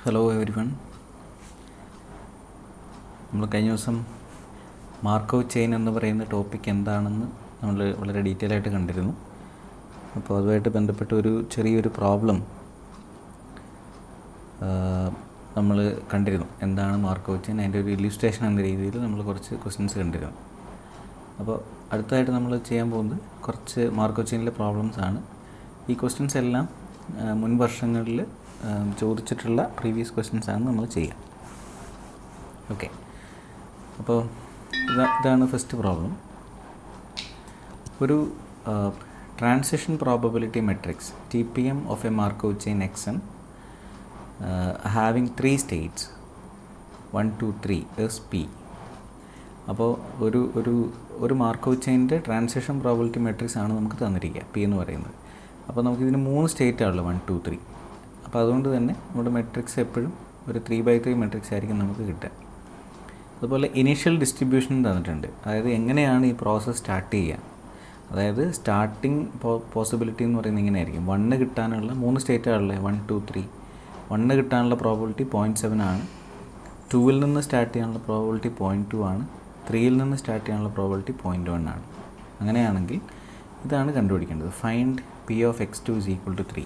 Hello every one. നമ്മൾ കഴിഞ്ഞ ദിവസം മാർക്കോവ് ചെയിൻ എന്ന് പറയുന്ന ടോപ്പിക് എന്താണെന്ന് നമ്മൾ വളരെ ഡീറ്റെയിൽ ആയിട്ട് കണ്ടിരുന്നു. അപ്പോൾ അതുമായിട്ട് ബന്ധപ്പെട്ട ഒരു ചെറിയൊരു പ്രോബ്ലം നമ്മൾ കണ്ടിരുന്നു. എന്താണ് മാർക്കോവ് ചെയിൻ, അതിൻ്റെ ഒരു ഇല്ലുസ്ട്രേഷൻ എന്ന രീതിയിൽ നമ്മൾ കുറച്ച് ക്വസ്റ്റ്യൻസ് കണ്ടിരുന്നു. അപ്പോൾ അടുത്തതായിട്ട് നമ്മൾ ചെയ്യാൻ പോകുന്നത് കുറച്ച് മാർക്കോവ് ചെയിനിലെ പ്രോബ്ലംസ് ആണ്. ഈ ക്വസ്റ്റ്യൻസ് എല്ലാം മുൻ വർഷങ്ങളിൽ ചോദിച്ചിട്ടുള്ള പ്രീവിയസ് ക്വസ്റ്റ്യൻസാണ് നമ്മൾ ചെയ്യുക. ഓക്കെ, അപ്പോൾ ഇതാണ് ഫസ്റ്റ് പ്രോബ്ലം. ഒരു transition probability matrix TPM of A Markov chain XN having 3 States 1, 2, 3 is P. അപ്പോൾ ഒരു മാർക്കോവ് ചെയിൻ്റെ ട്രാൻസിഷൻ പ്രോബബിലിറ്റി മെട്രിക്സ് ആണ് നമുക്ക് തന്നിരിക്കുക, P എന്ന് പറയുന്നത്. അപ്പോൾ നമുക്കിതിന് 3 സ്റ്റേറ്റ് ആണല്ലോ, 1, 2, 3. അപ്പോൾ അതുകൊണ്ട് തന്നെ നമ്മുടെ മെട്രിക്സ് എപ്പോഴും ഒരു 3/3 മെട്രിക്സ് ആയിരിക്കും നമുക്ക് കിട്ടുക. അതുപോലെ ഇനീഷ്യൽ ഡിസ്ട്രിബ്യൂഷൻ തന്നിട്ടുണ്ട്, അതായത് എങ്ങനെയാണ് ഈ പ്രോസസ്സ് സ്റ്റാർട്ട് ചെയ്യുക. അതായത് സ്റ്റാർട്ടിങ് പോസിബിലിറ്റി എന്ന് പറയുന്നത് ഇങ്ങനെയായിരിക്കും. 1 കിട്ടാനുള്ള 3 സ്റ്റേറ്റാണല്ലേ, 1, 2, 3. 1 കിട്ടാനുള്ള പ്രോബിലിറ്റി 0.7 ആണ്. 2-ൽ നിന്ന് സ്റ്റാർട്ട് ചെയ്യാനുള്ള പ്രോബിലിറ്റി 0.2 ആണ്. 3-ൽ നിന്ന് സ്റ്റാർട്ട് ചെയ്യാനുള്ള പ്രോബിലിറ്റി 0.1 ആണ്. അങ്ങനെയാണെങ്കിൽ ഇതാണ് കണ്ടുപിടിക്കേണ്ടത്. Find P of x2 is equal to 3.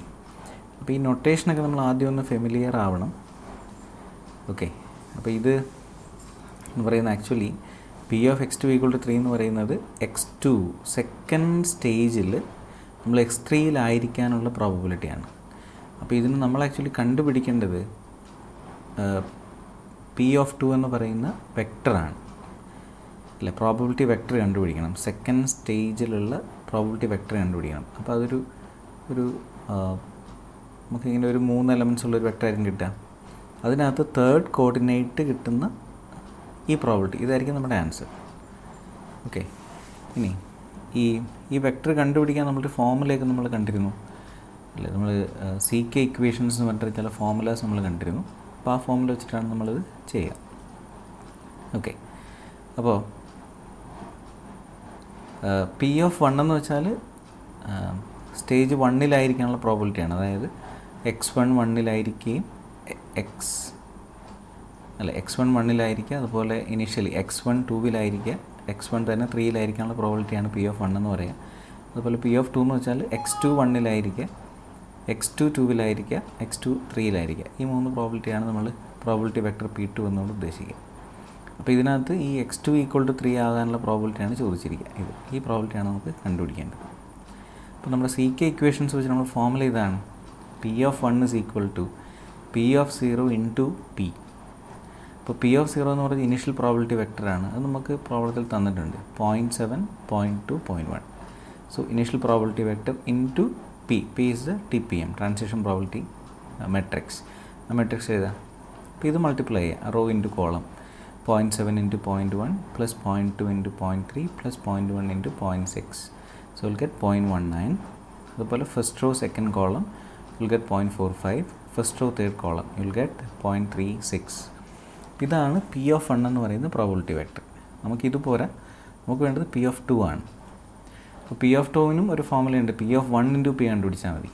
അപ്പോൾ ഈ നൊട്ടേഷനൊക്കെ നമ്മൾ ആദ്യം ഒന്ന് ഫെമിലിയർ ആവണം. ഓക്കെ, അപ്പോൾ ഇത് എന്ന് പറയുന്നത് actually P of x2 equal to 3 എന്ന് പറയുന്നത് x2 സെക്കൻഡ് സ്റ്റേജിൽ നമ്മൾ x3-ലായിരിക്കാനുള്ള പ്രോബബിലിറ്റിയാണ്. അപ്പോൾ ഇതിന് നമ്മൾ ആക്ച്വലി കണ്ടുപിടിക്കേണ്ടത് P of 2 എന്ന് പറയുന്ന വെക്ടറാണ് അല്ലേ, പ്രോബബിലിറ്റി വെക്ടർ കണ്ടുപിടിക്കണം. സെക്കൻഡ് സ്റ്റേജിലുള്ള പ്രോബബിലിറ്റി വെക്ടർ കണ്ടുപിടിക്കണം. അപ്പോൾ അതൊരു നമുക്കിങ്ങനെ ഒരു 3 എലമെൻറ്റ്സ് ഉള്ളൊരു വെക്ടറായിരിക്കും കിട്ടുക. അതിനകത്ത് തേർഡ് കോർഡിനേറ്റ് കിട്ടുന്ന ഈ പ്രോബബിലിറ്റി, ഇതായിരിക്കും നമ്മുടെ ആൻസർ. ഓക്കെ, ഇനി ഈ വെക്ടർ കണ്ടുപിടിക്കാൻ നമ്മളൊരു ഫോമുലയൊക്കെ നമ്മൾ കണ്ടിരുന്നു അല്ലേ. നമ്മൾ CK ഇക്വേഷൻസ് എന്ന് പറഞ്ഞിട്ട് ചില ഫോമുലാസ് നമ്മൾ കണ്ടിരുന്നു. അപ്പോൾ ആ ഫോമുല വെച്ചിട്ടാണ് നമ്മളിത് ചെയ്യുക. ഓക്കെ, അപ്പോൾ P of 1 എന്ന് വെച്ചാൽ സ്റ്റേജ് 1-ലായിരിക്കാനുള്ള പ്രോബബിലിറ്റിയാണ്. അതായത് x1 1-ലായിരിക്കുകയും x1 1-ലായിരിക്കുക, അതുപോലെ ഇനീഷ്യലി x1 2-ലായിരിക്കുക, x1 തന്നെ 3-ലായിരിക്കാനുള്ള പ്രോബബിലിറ്റിയാണ് P of 1 എന്ന് പറയുക. അതുപോലെ P of 2 എന്ന് വെച്ചാൽ x2 1-ലായിരിക്കുക, x2 2-ലായിരിക്കുക, x2 3-ലായിരിക്കുക. ഈ 3 പ്രോബബിലിറ്റിയാണ് നമ്മൾ പ്രോബബിലിറ്റി വെക്ടർ P2 എന്നുകൊണ്ട് ഉദ്ദേശിക്കുക. അപ്പോൾ ഇതിനകത്ത് ഈ x2 equal to 3 ആകാനുള്ള പ്രോബബിലിറ്റിയാണ് ചോദിച്ചിരിക്കുക. ഈ പ്രോബബിലിറ്റിയാണ് നമുക്ക് കണ്ടുപിടിക്കേണ്ടത്. അപ്പോൾ നമ്മുടെ CK ഇക്വേഷൻസ് വെച്ച് നമ്മൾ ഫോമുല ഇതാണ്. P of 1 is equal to P of 0 into P. അപ്പോൾ P of 0 എന്ന് പറയുന്നത് ഇനീഷ്യൽ പ്രോബബിലിറ്റി വെക്ടറാണ്. അത് നമുക്ക് പ്രോബ്ലത്തിൽ തന്നിട്ടുണ്ട്, 0.7, 0.2, 0.1. So initial probability vector into P. P is the TPM, transition probability matrix. ആ മെട്രിക്സ് എഴുതാം. അപ്പോൾ ഇത് മൾട്ടിപ്ലൈ ചെയ്യുക, rho into column. 0.7 into 0.1 plus 0.2 into 0.3 plus 0.1 into 0.6. So we'll get 0.19. അതുപോലെ first row second column you'll get 0.45. First row third column you'll get 0.36. ഇതാണ് P of 1 എന്ന് പറയുന്ന probability vector. നമുക്കിത് പോരാ, നമുക്ക് വേണ്ടത് P of 2 ആണ്. അപ്പോൾ P of 2-നും ഒരു ഫോമുലയുണ്ട്, P of 1 into P കണ്ടുപിടിച്ചാൽ മതി.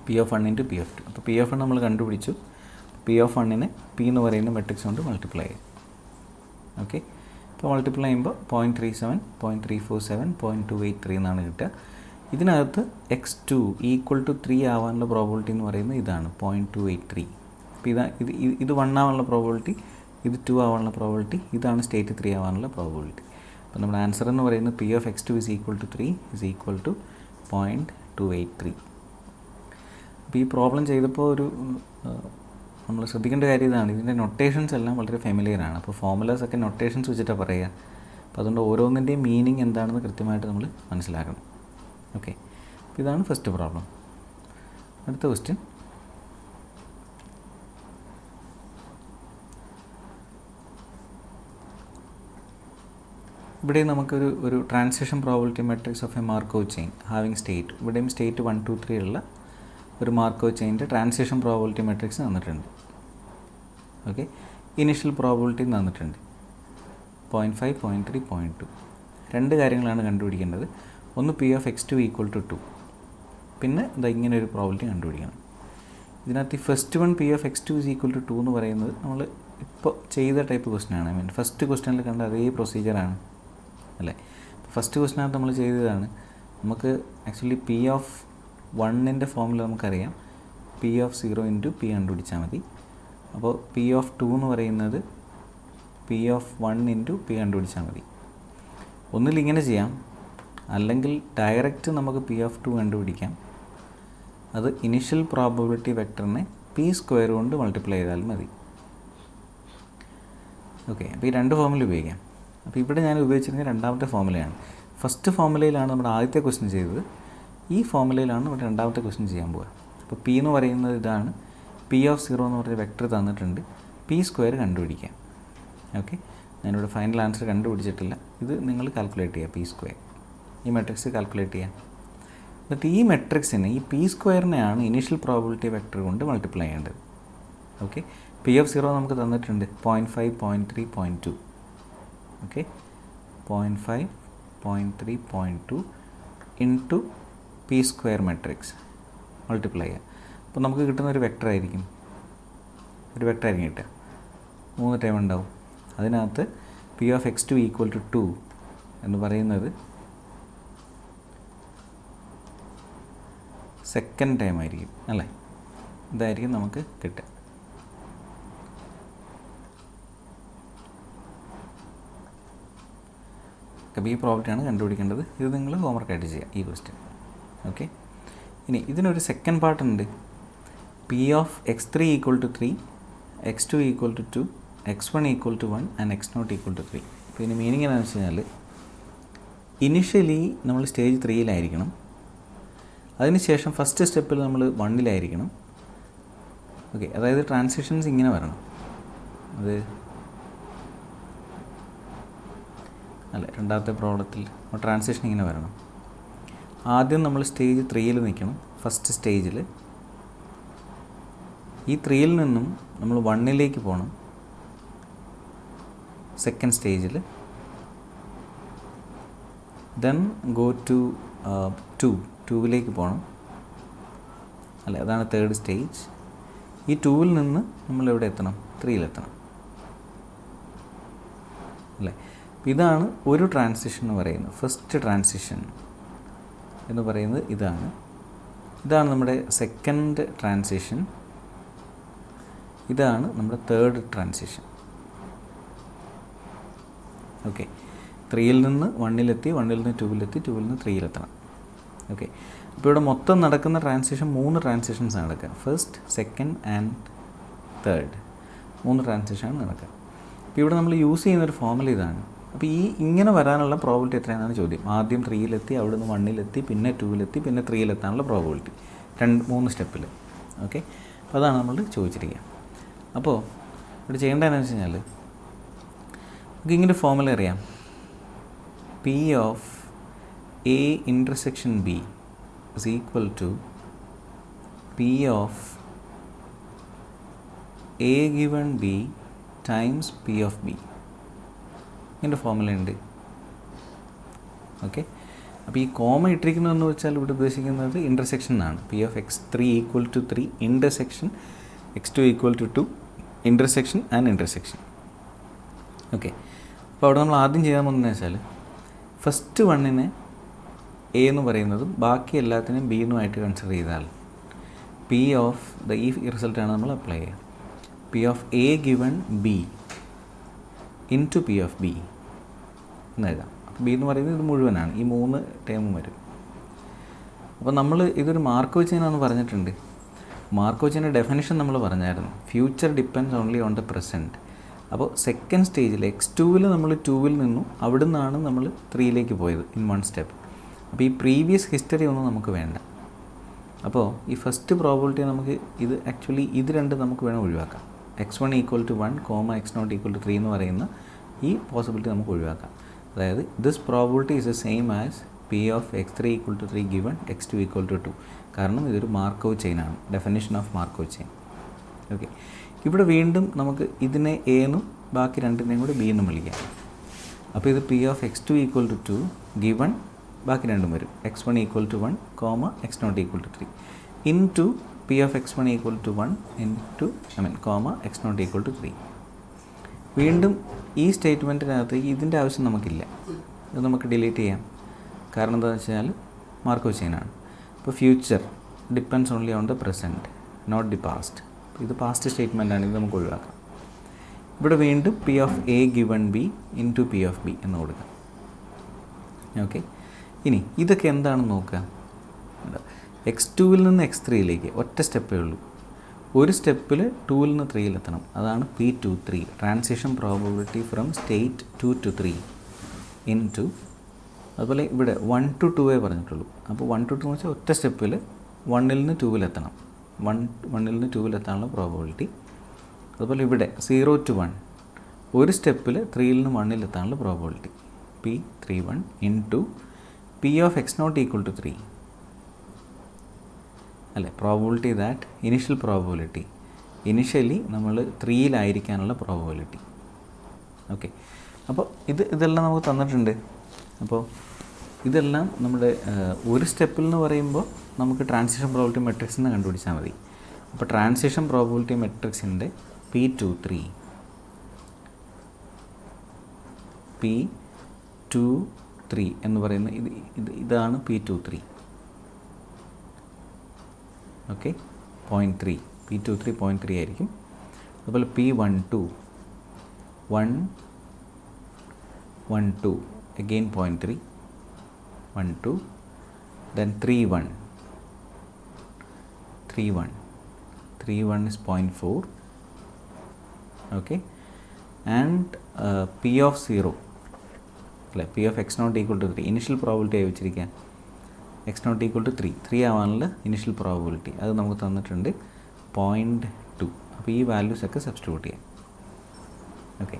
P of 1 into P of 2. അപ്പോൾ P of 1 നമ്മൾ കണ്ടുപിടിച്ചു. P of 1-നെ P എന്ന് പറയുന്ന മെട്രിക്സ് കൊണ്ട് മൾട്ടിപ്ലൈ ചെയ്യും. ഓക്കെ, ഇപ്പോൾ മൾട്ടിപ്ലൈ ചെയ്യുമ്പോൾ 0.37, 0.347, 0.283 എന്നാണ് കിട്ടുക. ഇതിനകത്ത് x2 ഈക്വൽ ടു 3 ആവാനുള്ള പ്രോബബിലിറ്റി എന്ന് പറയുന്നത് ഇതാണ്, 0.283. അപ്പോൾ ഇത് 1 ആവാനുള്ള പ്രോബബിലിറ്റി, ഇത് 2 ആവാനുള്ള പ്രോബബിലിറ്റി, ഇതാണ് സ്റ്റേറ്റ് 3 ആവാനുള്ള പ്രോബബിലിറ്റി. അപ്പോൾ നമ്മുടെ ആൻസർ എന്ന് പറയുന്നത് P of x2 is equal to 3 is equal to 0.283. അപ്പോൾ ഈ പ്രോബ്ലം ചെയ്തപ്പോൾ നമ്മൾ ശ്രദ്ധിക്കേണ്ട കാര്യം ഇതാണ്, ഇതിൻ്റെ നൊട്ടേഷൻസ് എല്ലാം വളരെ ഫെമിലിയറാണ്. അപ്പോൾ ഫോമുലാസൊക്കെ നൊട്ടേഷൻസ് വെച്ചിട്ടാണ് പറയുക. അപ്പോൾ അതുകൊണ്ട് ഓരോന്നിൻ്റെയും മീനിങ് എന്താണെന്ന് കൃത്യമായിട്ട് നമ്മൾ മനസ്സിലാക്കണം. ഓക്കെ, അപ്പോൾ ഇതാണ് ഫസ്റ്റ് പ്രോബ്ലം. അടുത്ത ക്വസ്റ്റ്യൻ, ഇവിടെ നമുക്കൊരു transition probability matrix of A Markov chain having state, ഇവിടെയും സ്റ്റേറ്റ് 1, 2, 3 ഉള്ള ഒരു മാർക്കോവ് ചെയിൻ്റെ ട്രാൻസിഷൻ പ്രോബബിലിറ്റി മെട്രിക്സ് തന്നിട്ടുണ്ട്. ഓക്കെ, ഇനീഷ്യൽ പ്രോബബിലിറ്റി തന്നിട്ടുണ്ട് 0.5, 0.3, 0.2. 2 കാര്യങ്ങളാണ് കണ്ടുപിടിക്കേണ്ടത്. ഒന്ന് P of x2 equal to 2, പിന്നെ ഇങ്ങനെ ഒരു പ്രോബബിലിറ്റി കണ്ടുപിടിക്കണം. ഇതിനകത്ത് ഈ first one P of X two is equal to 2 എന്ന് പറയുന്നത് നമ്മൾ ഇപ്പോൾ ചെയ്ത ടൈപ്പ് ക്വസ്റ്റ്യനാണ്. ഐ മീൻ ഫസ്റ്റ് ക്വസ്റ്റ്യനിൽ കണ്ട അതേ പ്രൊസീജിയറാണ് അല്ലേ. ഫസ്റ്റ് ക്വസ്റ്റ്യനകത്ത് നമ്മൾ ചെയ്തതാണ്. നമുക്ക് ആക്ച്വലി പി ഓഫ് വണ്ണിൻ്റെ ഫോമുല നമുക്കറിയാം, പി ഓഫ് 0 ഇൻറ്റു പി കണ്ടുപിടിച്ചാൽ മതി. അപ്പോൾ പി ഓഫ് 2 എന്ന് പറയുന്നത് പി ഓഫ് 1 ഇൻറ്റു പി കണ്ടുപിടിച്ചാൽ മതി. ഒന്നിൽ ഇങ്ങനെ ചെയ്യാം, അല്ലെങ്കിൽ ഡയറക്റ്റ് നമുക്ക് പി ഓഫ് 2 കണ്ടുപിടിക്കാം. അത് ഇനിഷ്യൽ പ്രോബബിലിറ്റി വെക്ടറിനെ പി സ്ക്വയർ കൊണ്ട് മൾട്ടിപ്ലൈ ചെയ്താൽ മതി. ഓക്കെ, അപ്പോൾ ഈ രണ്ട് ഫോമുല ഉപയോഗിക്കാം. അപ്പോൾ ഇവിടെ ഞാൻ ഉപയോഗിച്ചിരുന്നത് രണ്ടാമത്തെ ഫോമുലയാണ്. ഫസ്റ്റ് ഫോമുലയിലാണ് നമ്മുടെ ആദ്യത്തെ ക്വസ്റ്റ്യൻ ചെയ്തത്. ഈ ഫോമുലയിലാണ് നമ്മുടെ രണ്ടാമത്തെ ക്വസ്റ്റ്യൻ ചെയ്യാൻ പോവുക. അപ്പോൾ പി എന്ന് പറയുന്നത് ഇതാണ്. പി ഓഫ് 0 എന്ന് പറഞ്ഞ വെക്ടർ തന്നിട്ടുണ്ട്. പി സ്ക്വയർ കണ്ടുപിടിക്കാം. ഓക്കെ, ഞാനിവിടെ ഫൈനൽ ആൻസർ കണ്ടുപിടിച്ചിട്ടില്ല. ഇത് നിങ്ങൾ കാൽക്കുലേറ്റ് ചെയ്യുക. പി സ്ക്വയർ ഈ മെട്രിക്സ് കാൽക്കുലേറ്റ് ചെയ്യാം. എന്നിട്ട് ഈ മെട്രിക്സിനെ, ഈ പി സ്ക്വയറിനെയാണ് ഇനീഷ്യൽ പ്രോബബിലിറ്റി വെക്ടർ കൊണ്ട് മൾട്ടിപ്ലൈ ചെയ്യേണ്ടത്. ഓക്കെ, പി ഓഫ് 0 നമുക്ക് തന്നിട്ടുണ്ട് 0.5, 0.3, 0.2. Okay, 0.5, 0.3, 0.2 into P square matrix multiply ചെയ്യുക. അപ്പോൾ നമുക്ക് കിട്ടുന്ന ഒരു വെക്ടർ ആയിരിക്കും കിട്ടുക. 3 ടൈം ഉണ്ടാവും. അതിനകത്ത് P of X two equal to 2 എന്ന് പറയുന്നത് സെക്കൻഡ് ടൈം ആയിരിക്കും അല്ലേ. ഇതായിരിക്കും നമുക്ക് കിട്ടുക. അപ്പോൾ ഈ പ്രോബ്ലമാണ് കണ്ടുപിടിക്കേണ്ടത്. ഇത് നിങ്ങൾ ഹോംവർക്കായിട്ട് ചെയ്യുക ഈ ക്വസ്റ്റ്യൻ. ഓക്കെ, ഇനി ഇതിനൊരു സെക്കൻഡ് പാർട്ടുണ്ട്. P of x3 equal to 3, x2 equal to 2, x1 equal to 1 and x0 equal to 3. അപ്പോൾ ഇതിന് മീനിങ് എന്താണെന്ന് വെച്ച് കഴിഞ്ഞാൽ ഇനിഷ്യലി നമ്മൾ സ്റ്റേജ് 3-ലായിരിക്കണം. അതിനുശേഷം ഫസ്റ്റ് സ്റ്റെപ്പിൽ നമ്മൾ 1-ലായിരിക്കണം. ഓക്കെ, അതായത് ട്രാൻസിഷൻസ് ഇങ്ങനെ വരണം. അത് അല്ല, രണ്ടാമത്തെ പ്രോബ്ലത്തിൽ ട്രാൻസിഷൻ ഇങ്ങനെ വരണം. ആദ്യം നമ്മൾ സ്റ്റേജ് 3-ൽ നിൽക്കണം. ഫസ്റ്റ് സ്റ്റേജിൽ ഈ 3-ൽ നിന്നും നമ്മൾ 1-ലേക്ക് പോകണം. സെക്കൻഡ് സ്റ്റേജിൽ ദെൻ ഗോ ടു 2-ലേക്ക് പോകണം അല്ലേ. അതാണ് തേർഡ് സ്റ്റേജ്. ഈ 2-ൽ നിന്ന് നമ്മൾ എവിടെ എത്തണം? 3-ലെത്തണം അല്ലേ. ഇതാണ് ഒരു ട്രാൻസിഷൻ എന്ന് പറയുന്നത്. ഫസ്റ്റ് ട്രാൻസിഷൻ എന്ന് പറയുന്നത് ഇതാണ് നമ്മുടെ സെക്കൻഡ് ട്രാൻസിഷൻ. ഇതാണ് നമ്മുടെ തേർഡ് ട്രാൻസിഷൻ. ഓക്കെ, 3-ൽ നിന്ന് 1-ലെത്തി, 1-ൽ നിന്ന് 2-ലെത്തി, 2-ൽ നിന്ന് 3-ലെത്തണം. ഓക്കെ, അപ്പോൾ ഇവിടെ മൊത്തം നടക്കുന്ന ട്രാൻസിഷൻ 3 ട്രാൻസിഷൻസ് നടക്കുക. ഫസ്റ്റ്, സെക്കൻഡ് ആൻഡ് തേർഡ് 3 ട്രാൻസിഷനാണ് നടക്കുക. അപ്പോൾ ഇവിടെ നമ്മൾ യൂസ് ചെയ്യുന്നൊരു ഫോർമുല ഇതാണ്. അപ്പോൾ ഇങ്ങനെ വരാനുള്ള പ്രോബിലിറ്റി എത്രയാണെന്നാണ് ചോദ്യം. ആദ്യം 3-ലെത്തി, അവിടെ നിന്ന് 1-ലെത്തി, പിന്നെ 2-ലെത്തി, പിന്നെ 3-ലെത്താനുള്ള പ്രോബിലിറ്റി 3 സ്റ്റെപ്പിൽ. ഓക്കെ, അപ്പോൾ അതാണ് നമ്മൾ ചോദിച്ചിരിക്കുക. അപ്പോൾ ഇവിടെ ചെയ്യേണ്ടതെന്ന് വെച്ച് കഴിഞ്ഞാൽ നമുക്ക് ഇങ്ങനെ ഫോർമുല അറിയാം. P of A intersection B is equal to P of A given B times P of B. ഇങ്ങനെ ഫോർമുല ഉണ്ട്. ഓക്കെ, അപ്പോൾ ഈ കോമ ഇട്ടിരിക്കുന്നതെന്ന് വെച്ചാൽ ഇവിടെ ഉദ്ദേശിക്കുന്നത് ഇൻ്റർസെക്ഷൻ എന്നാണ്. P of x3 equal to 3 intersection x2 equal to 2 intersection and intersection. Okay, അപ്പോൾ അവിടെ നമ്മൾ ആദ്യം ചെയ്യാൻ പോകുന്നതെന്ന് വെച്ചാൽ ഫസ്റ്റ് വണ്ണിനെ എ എന്ന് പറയുന്നതും ബാക്കി എല്ലാത്തിനും ബി എന്നുമായിട്ട് കൺസിഡർ ചെയ്താൽ പി ഓഫ് ഈ റിസൾട്ടാണ് നമ്മൾ അപ്ലൈ ചെയ്യുക. P of A given B into P of B എന്ന് എഴുതാം. അപ്പോൾ ബി എന്ന് പറയുന്നത് ഇത് മുഴുവനാണ്, ഈ 3 ടേമും വരും. അപ്പോൾ നമ്മൾ ഇതൊരു മാർക്കോവിച്ചിനാണെന്ന് പറഞ്ഞിട്ടുണ്ട്. മാർക്കോവിച്ചിൻ്റെ ഡെഫിനിഷൻ നമ്മൾ പറഞ്ഞായിരുന്നു. Future depends only on the present. അപ്പോൾ സെക്കൻഡ് സ്റ്റേജിൽ x2-ൽ നമ്മൾ 2-ൽ നിന്നും അവിടെ നിന്നാണ് നമ്മൾ 3-ലേക്ക് പോയത് ഇൻ 1 സ്റ്റെപ്പ്. അപ്പോൾ ഈ പ്രീവിയസ് ഹിസ്റ്ററി ഒന്നും നമുക്ക് വേണ്ട. അപ്പോൾ ഈ ഫസ്റ്റ് പ്രോബിലിറ്റി നമുക്ക് ഇത് രണ്ടും നമുക്ക് വേണം ഒഴിവാക്കാം. x1 equal to 1, x0 equal to 3 എന്ന് പറയുന്ന ഈ പോസിബിലിറ്റി നമുക്ക് ഒഴിവാക്കാം. അതായത് this probability is the same as P of x3 equal to 3 given x2 equal to 2. കാരണം ഇതൊരു മാർക്കോവ് ചെയിനാണ്. Definition of Markov chain. Okay, ഇവിടെ വീണ്ടും നമുക്ക് ഇതിനെ എ എന്നും ബാക്കി രണ്ടിനെയും കൂടി ബി എന്നും വിളിക്കാം. അപ്പോൾ ഇത് P of x2 equal to 2 given ബാക്കി രണ്ടും വരും x1 equal to 1, x0 equal to 3 into P of X one equal to 1 into comma X not equal to 3. വീണ്ടും ഈ സ്റ്റേറ്റ്മെൻറ്റിനകത്ത് ഇതിൻ്റെ ആവശ്യം നമുക്കില്ല, ഇത് നമുക്ക് ഡിലീറ്റ് ചെയ്യാം. കാരണം എന്താണെന്ന് വെച്ചാൽ മാർക്കോവ് ചെയിനാണ്. ഇപ്പോൾ future depends only on the present, not the past. ഇത് പാസ്റ്റ് സ്റ്റേറ്റ്മെൻറ്റാണ്, ഇത് നമുക്ക് ഒഴിവാക്കാം. ഇവിടെ വീണ്ടും P of A given B into P of B എന്ന് കൊടുക്കാം. ഓക്കെ, ഇനി ഇതൊക്കെ എന്താണെന്ന് നോക്കുക. എക്സ് ടുവിൽ നിന്ന് എക്സ് ത്രീയിലേക്ക് ഒറ്റ സ്റ്റെപ്പേ ഉള്ളൂ. ഒരു സ്റ്റെപ്പിൽ 2ൽ നിന്ന് 3ലെത്തണം. അതാണ് P23, transition probability from state 2 to 3 into. അതുപോലെ ഇവിടെ 1 to 2 പറഞ്ഞിട്ടുള്ളൂ. അപ്പോൾ 1 to 2 എന്ന് വെച്ചാൽ ഒറ്റ സ്റ്റെപ്പിൽ 1ൽ നിന്ന് 2ലെത്തണം. 1ൽ നിന്ന് 2ലെത്താനുള്ള പ്രോബബിലിറ്റി. അതുപോലെ ഇവിടെ 0 to 1 ഒരു സ്റ്റെപ്പിൽ 3ൽ നിന്ന് 1ലെത്താനുള്ള probability. P31 into P of X not equal to 3 അല്ലേ, probability that initial probability initially നമ്മൾ 3ലായിരിക്കാനുള്ള പ്രോബബിലിറ്റി. ഓക്കെ, അപ്പോൾ ഇതെല്ലാം നമുക്ക് തന്നിട്ടുണ്ട്. അപ്പോൾ ഇതെല്ലാം നമ്മുടെ ഒരു സ്റ്റെപ്പിൽ എന്ന് പറയുമ്പോൾ നമുക്ക് ട്രാൻസിഷൻ പ്രോബബിലിറ്റി മെട്രിക്സ് എന്ന് കണ്ടുപിടിച്ചാൽ മതി. അപ്പോൾ ട്രാൻസിഷൻ പ്രോബബിലിറ്റി മെട്രിക്സിൻ്റെ P23 എന്ന് പറയുന്ന ഇതാണ് P23. ഓക്കെ, 0.3 P23 0.3 ആയിരിക്കും. അതുപോലെ P12 112 again 0.3 12, then 31 is 0.4. okay, and P of 0 അല്ലേ, P of x not equal to 3 initial probability ആയി വെച്ചിരിക്കുക. x not equal to 3 ആവാനുള്ള ഇനിഷ്യൽ പ്രോബിലിറ്റി അത് നമുക്ക് തന്നിട്ടുണ്ട് 0.2. അപ്പോൾ ഈ വാല്യൂസൊക്കെ സബ്സ്റ്റിറ്റ്യൂട്ട് ചെയ്യാം. ഓക്കെ,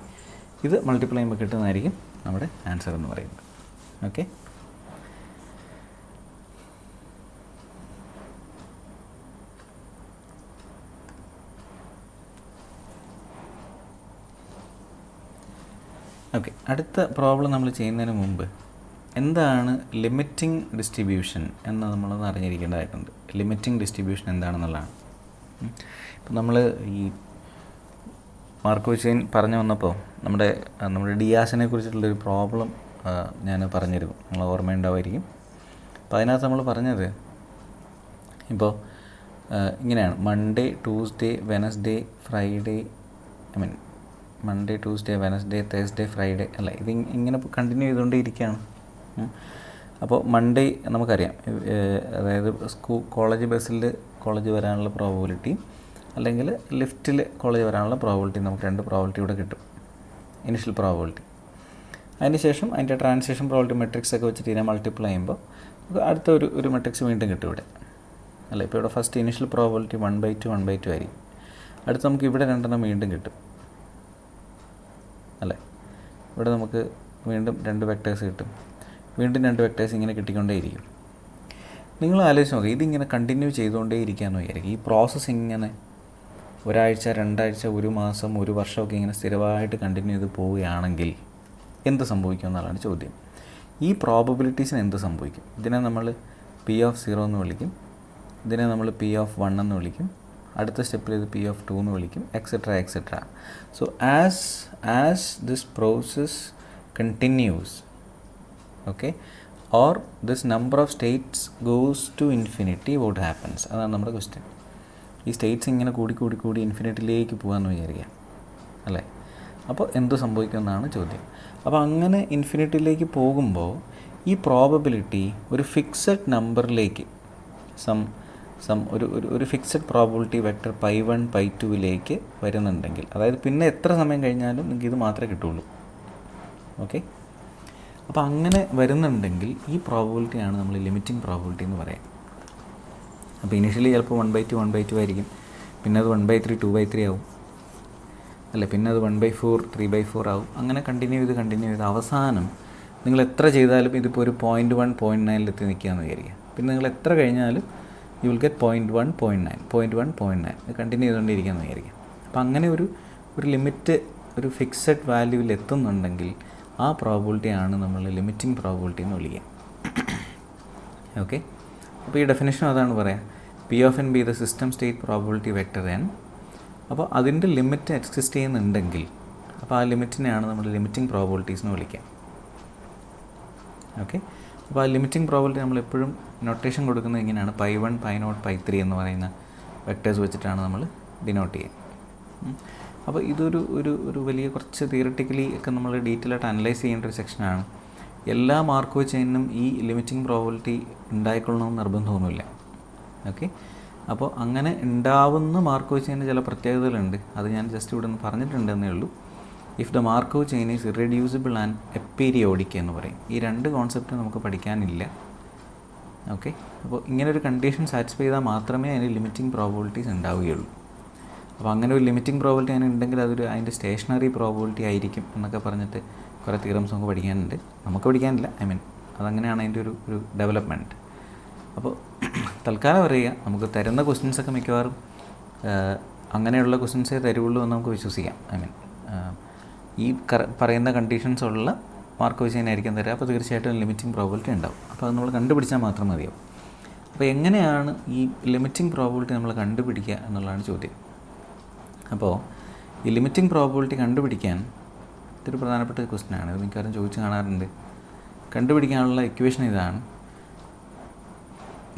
ഇത് മൾട്ടിപ്ലൈ ചെയ്യുമ്പോൾ കിട്ടുന്നതായിരിക്കും നമ്മുടെ ആൻസർ എന്ന് പറയുന്നത്. ഓക്കെ, ഓക്കെ, അടുത്ത പ്രോബ്ലം നമ്മൾ ചെയ്യുന്നതിന് മുമ്പ് എന്താണ് ലിമിറ്റിംഗ് ഡിസ്ട്രിബ്യൂഷൻ എന്ന് നമ്മളൊന്ന് അറിഞ്ഞിരിക്കേണ്ടതായിട്ടുണ്ട്. Limiting distribution എന്താണെന്നുള്ളതാണ്. ഇപ്പം നമ്മൾ ഈ മാർക്കോവ് ചെയിൻ പറഞ്ഞു വന്നപ്പോൾ നമ്മുടെ ഡിയാസിനെ കുറിച്ചിട്ടുള്ളൊരു പ്രോബ്ലം ഞാൻ പറഞ്ഞിരുന്നു, നിങ്ങൾ ഓർമ്മയുണ്ടാവുമായിരിക്കും. അപ്പോൾ അതിനകത്ത് നമ്മൾ പറഞ്ഞത് ഇപ്പോൾ ഇങ്ങനെയാണ്: Monday, Tuesday, Wednesday, Friday, Monday, Tuesday, Wednesday, Thursday, Friday അല്ല, ഇത് ഇങ്ങനെ കണ്ടിന്യൂ ചെയ്തുകൊണ്ടേയിരിക്കുകയാണ്. അപ്പോൾ മൺഡേ നമുക്കറിയാം, അതായത് കോളേജ് ബസ്സിൽ കോളേജ് വരാനുള്ള പ്രോബബിലിറ്റി അല്ലെങ്കിൽ ലിഫ്റ്റിൽ കോളേജ് വരാനുള്ള പ്രോബബിലിറ്റി, നമുക്ക് 2 പ്രോബബിലിറ്റി ഇവിടെ കിട്ടും, ഇനിഷ്യൽ പ്രോബബിലിറ്റി. അതിനുശേഷം അതിൻ്റെ ട്രാൻസിഷൻ പ്രോബബിലിറ്റി മെട്രിക്സ് ഒക്കെ വെച്ചിട്ട് ഇതിനെ മൾട്ടിപ്ലൈ ചെയ്യുമ്പോൾ അടുത്ത ഒരു മെട്രിക്സ് വീണ്ടും കിട്ടും ഇവിടെ അല്ല. ഇപ്പോൾ ഇവിടെ ഫസ്റ്റ് ഇനിഷ്യൽ പ്രോബബിലിറ്റി 1/2 1/2 ആയിരിക്കും. അടുത്ത് നമുക്ക് ഇവിടെ 2 വീണ്ടും കിട്ടും അല്ലേ. ഇവിടെ നമുക്ക് വീണ്ടും 2 വെക്ടേഴ്സ് കിട്ടും, വീണ്ടും 2 വെക്ടേഴ്സ് ഇങ്ങനെ കിട്ടിക്കൊണ്ടേയിരിക്കും. നിങ്ങൾ ആലോചിച്ച് നോക്കുക, ഇതിങ്ങനെ കണ്ടിന്യൂ ചെയ്തുകൊണ്ടേ ഇരിക്കാമെന്ന് വിചാരിക്കും. ഈ പ്രോസസ്സ് ഇങ്ങനെ ഒരാഴ്ച, 2 ആഴ്ച, 1 മാസം, 1 വർഷമൊക്കെ ഇങ്ങനെ സ്ഥിരമായിട്ട് കണ്ടിന്യൂ ചെയ്ത് പോവുകയാണെങ്കിൽ എന്ത് സംഭവിക്കും എന്നുള്ളതാണ് ചോദ്യം. ഈ പ്രോബബിലിറ്റീസിന് എന്ത് സംഭവിക്കും? ഇതിനെ നമ്മൾ P of 0 എന്ന് വിളിക്കും, ഇതിനെ നമ്മൾ P of 1 എന്ന് വിളിക്കും, അടുത്ത സ്റ്റെപ്പിൽ ഇത് P of 2 എന്ന് വിളിക്കും, etcetera etcetera. So as this process continuous, okay, or this number of states goes to infinity, what happens? അതാണ് നമ്മുടെ ക്വസ്റ്റ്യൻ. ഈ സ്റ്റേറ്റ്സ് ഇങ്ങനെ കൂടി ഇൻഫിനിറ്റിയിലേക്ക് പോകാമെന്ന് വിചാരിക്കുക അല്ലേ. അപ്പോൾ എന്ത് സംഭവിക്കുമെന്നാണ് ചോദ്യം. അപ്പോൾ അങ്ങനെ ഇൻഫിനിറ്റിയിലേക്ക് പോകുമ്പോൾ ഈ പ്രോബബിലിറ്റി ഒരു ഫിക്സഡ് നമ്പറിലേക്ക് ഒരു ഫിക്സഡ് പ്രോബബിലിറ്റി വെക്ടർ π1 π2 വരുന്നുണ്ടെങ്കിൽ, അതായത് പിന്നെ എത്ര സമയം കഴിഞ്ഞാലും നിങ്ങൾക്ക് ഇത് മാത്രമേ കിട്ടുള്ളൂ. ഓക്കെ, അപ്പോൾ അങ്ങനെ വരുന്നുണ്ടെങ്കിൽ ഈ പ്രോബബിലിറ്റിയാണ് നമ്മൾ ലിമിറ്റിംഗ് പ്രോബബിലിറ്റി എന്ന് പറയാം. അപ്പോൾ ഇനീഷ്യലി ചിലപ്പോൾ 1/2 1/2 ആയിരിക്കും, പിന്നെ അത് 1/3 2/3 ആവും അല്ലേ, പിന്നെ അത് 1/4 3/4 ആവും. അങ്ങനെ കണ്ടിന്യൂ ചെയ്ത് അവസാനം നിങ്ങൾ എത്ര ചെയ്താലും ഇതിപ്പോൾ ഒരു 0.1 0.9 നിൽക്കുകയെന്ന് വിചാരിക്കുക. പിന്നെ നിങ്ങൾ എത്ര കഴിഞ്ഞാലും യു വിൽ ഗെറ്റ് 0.1 0.9 കണ്ടിന്യൂ ചെയ്തുകൊണ്ടിരിക്കുകയെന്ന് വിചാരിക്കുക. അപ്പോൾ അങ്ങനെ ഒരു ലിമിറ്റ്, ഒരു ഫിക്സഡ് വാല്യൂവിൽ എത്തുന്നുണ്ടെങ്കിൽ ആ പ്രോബബിലിറ്റിയാണ് നമ്മൾ ലിമിറ്റിംഗ് പ്രോബബിലിറ്റി എന്ന് വിളിക്കുക. ഓക്കെ, അപ്പോൾ ഈ ഡെഫിനേഷൻ അതാണ് പറയാം. P of N B the system state probability vector N. അപ്പോൾ അതിൻ്റെ ലിമിറ്റ് എക്സിസ്റ്റ് ചെയ്യുന്നുണ്ടെങ്കിൽ അപ്പോൾ ആ ലിമിറ്റിനെയാണ് നമ്മൾ ലിമിറ്റിംഗ് പ്രോബിലിറ്റീസ് എന്ന് വിളിക്കുക. ഓക്കെ, അപ്പോൾ ആ ലിമിറ്റിംഗ് പ്രോബിലിറ്റി നമ്മളെപ്പോഴും നൊട്ടേഷൻ കൊടുക്കുന്നത് ഇങ്ങനെയാണ്, π1 π0 π3 എന്ന് പറയുന്ന വെക്ടേഴ്സ് വെച്ചിട്ടാണ് നമ്മൾ ഡിനോട്ട് ചെയ്യുക. അപ്പോൾ ഇതൊരു ഒരു ഒരു വലിയ കുറച്ച് തിയറിറ്റിക്കലി ഒക്കെ നമ്മൾ ഡീറ്റെയിൽ ആയിട്ട് അനലൈസ് ചെയ്യേണ്ട ഒരു സെക്ഷനാണ്. എല്ലാ മാർക്കോ ചെയിനും ഈ ലിമിറ്റിംഗ് പ്രോബിലിറ്റി ഉണ്ടായിക്കൊള്ളണമെന്ന് നിർബന്ധമൊന്നുമില്ല. ഓക്കെ, അപ്പോൾ അങ്ങനെ ഉണ്ടാവുന്ന മാർക്കോ ചെയിന് ചില പ്രത്യേകതകളുണ്ട്, അത് ഞാൻ ജസ്റ്റ് ഇവിടെ നിന്ന് പറഞ്ഞിട്ടുണ്ടെന്നേ ഉള്ളൂ. If the Marco chain is irreducible and aperiodic എന്ന് പറയും. ഈ രണ്ട് കോൺസെപ്റ്റ് നമുക്ക് പഠിക്കാനില്ല. ഓക്കെ, അപ്പോൾ ഇങ്ങനെ ഒരു കണ്ടീഷൻ സാറ്റിസ്ഫൈ ചെയ്താൽ മാത്രമേ അതിന് ലിമിറ്റിംഗ് പ്രോബിലിറ്റീസ് ഉണ്ടാവുകയുള്ളൂ. അപ്പോൾ അങ്ങനെ ഒരു ലിമിറ്റിംഗ് പ്രോബിലിറ്റി അതിന് ഉണ്ടെങ്കിൽ അതിൻ്റെ സ്റ്റേഷനറി പ്രോബിലിറ്റി ആയിരിക്കും എന്നൊക്കെ പറഞ്ഞിട്ട് കുറേ തിയറംസ് നമുക്ക് പഠിക്കാനുണ്ട്. നമുക്ക് പഠിക്കാനില്ല, അതങ്ങനെയാണ് അതിൻ്റെ ഒരു ഡെവലപ്മെൻറ്റ്. അപ്പോൾ തൽക്കാലം പറയുക, നമുക്ക് തരുന്ന ക്വസ്റ്റ്യൻസൊക്കെ മിക്കവാറും അങ്ങനെയുള്ള ക്വസ്റ്റ്യൻസേ തരുള്ളൂ എന്ന് നമുക്ക് വിശ്വസിക്കാം. ഈ പറയുന്ന കണ്ടീഷൻസ് ഉള്ള മാർക്കോ ചെയിൻ ആയിരിക്കും തരിക. അപ്പോൾ തീർച്ചയായിട്ടും ലിമിറ്റിംഗ് പ്രോബിലിറ്റി ഉണ്ടാവും. അപ്പോൾ അത് നമ്മൾ കണ്ടുപിടിച്ചാൽ മാത്രം മതിയാവും. അപ്പോൾ എങ്ങനെയാണ് ഈ ലിമിറ്റിംഗ് പ്രോബിലിറ്റി നമ്മൾ കണ്ടുപിടിക്കുക എന്നുള്ളതാണ് ചോദ്യം. അപ്പോൾ ഈ ലിമിറ്റിംഗ് പ്രോബിലിറ്റി കണ്ടുപിടിക്കാൻ ഇതൊരു പ്രധാനപ്പെട്ട ഒരു ക്വസ്റ്റ്യനാണ്. ഇത് മിക്കവാറും ചോദിച്ച് കാണാറുണ്ട്. കണ്ടുപിടിക്കാനുള്ള ഇക്വേഷൻ ഇതാണ്.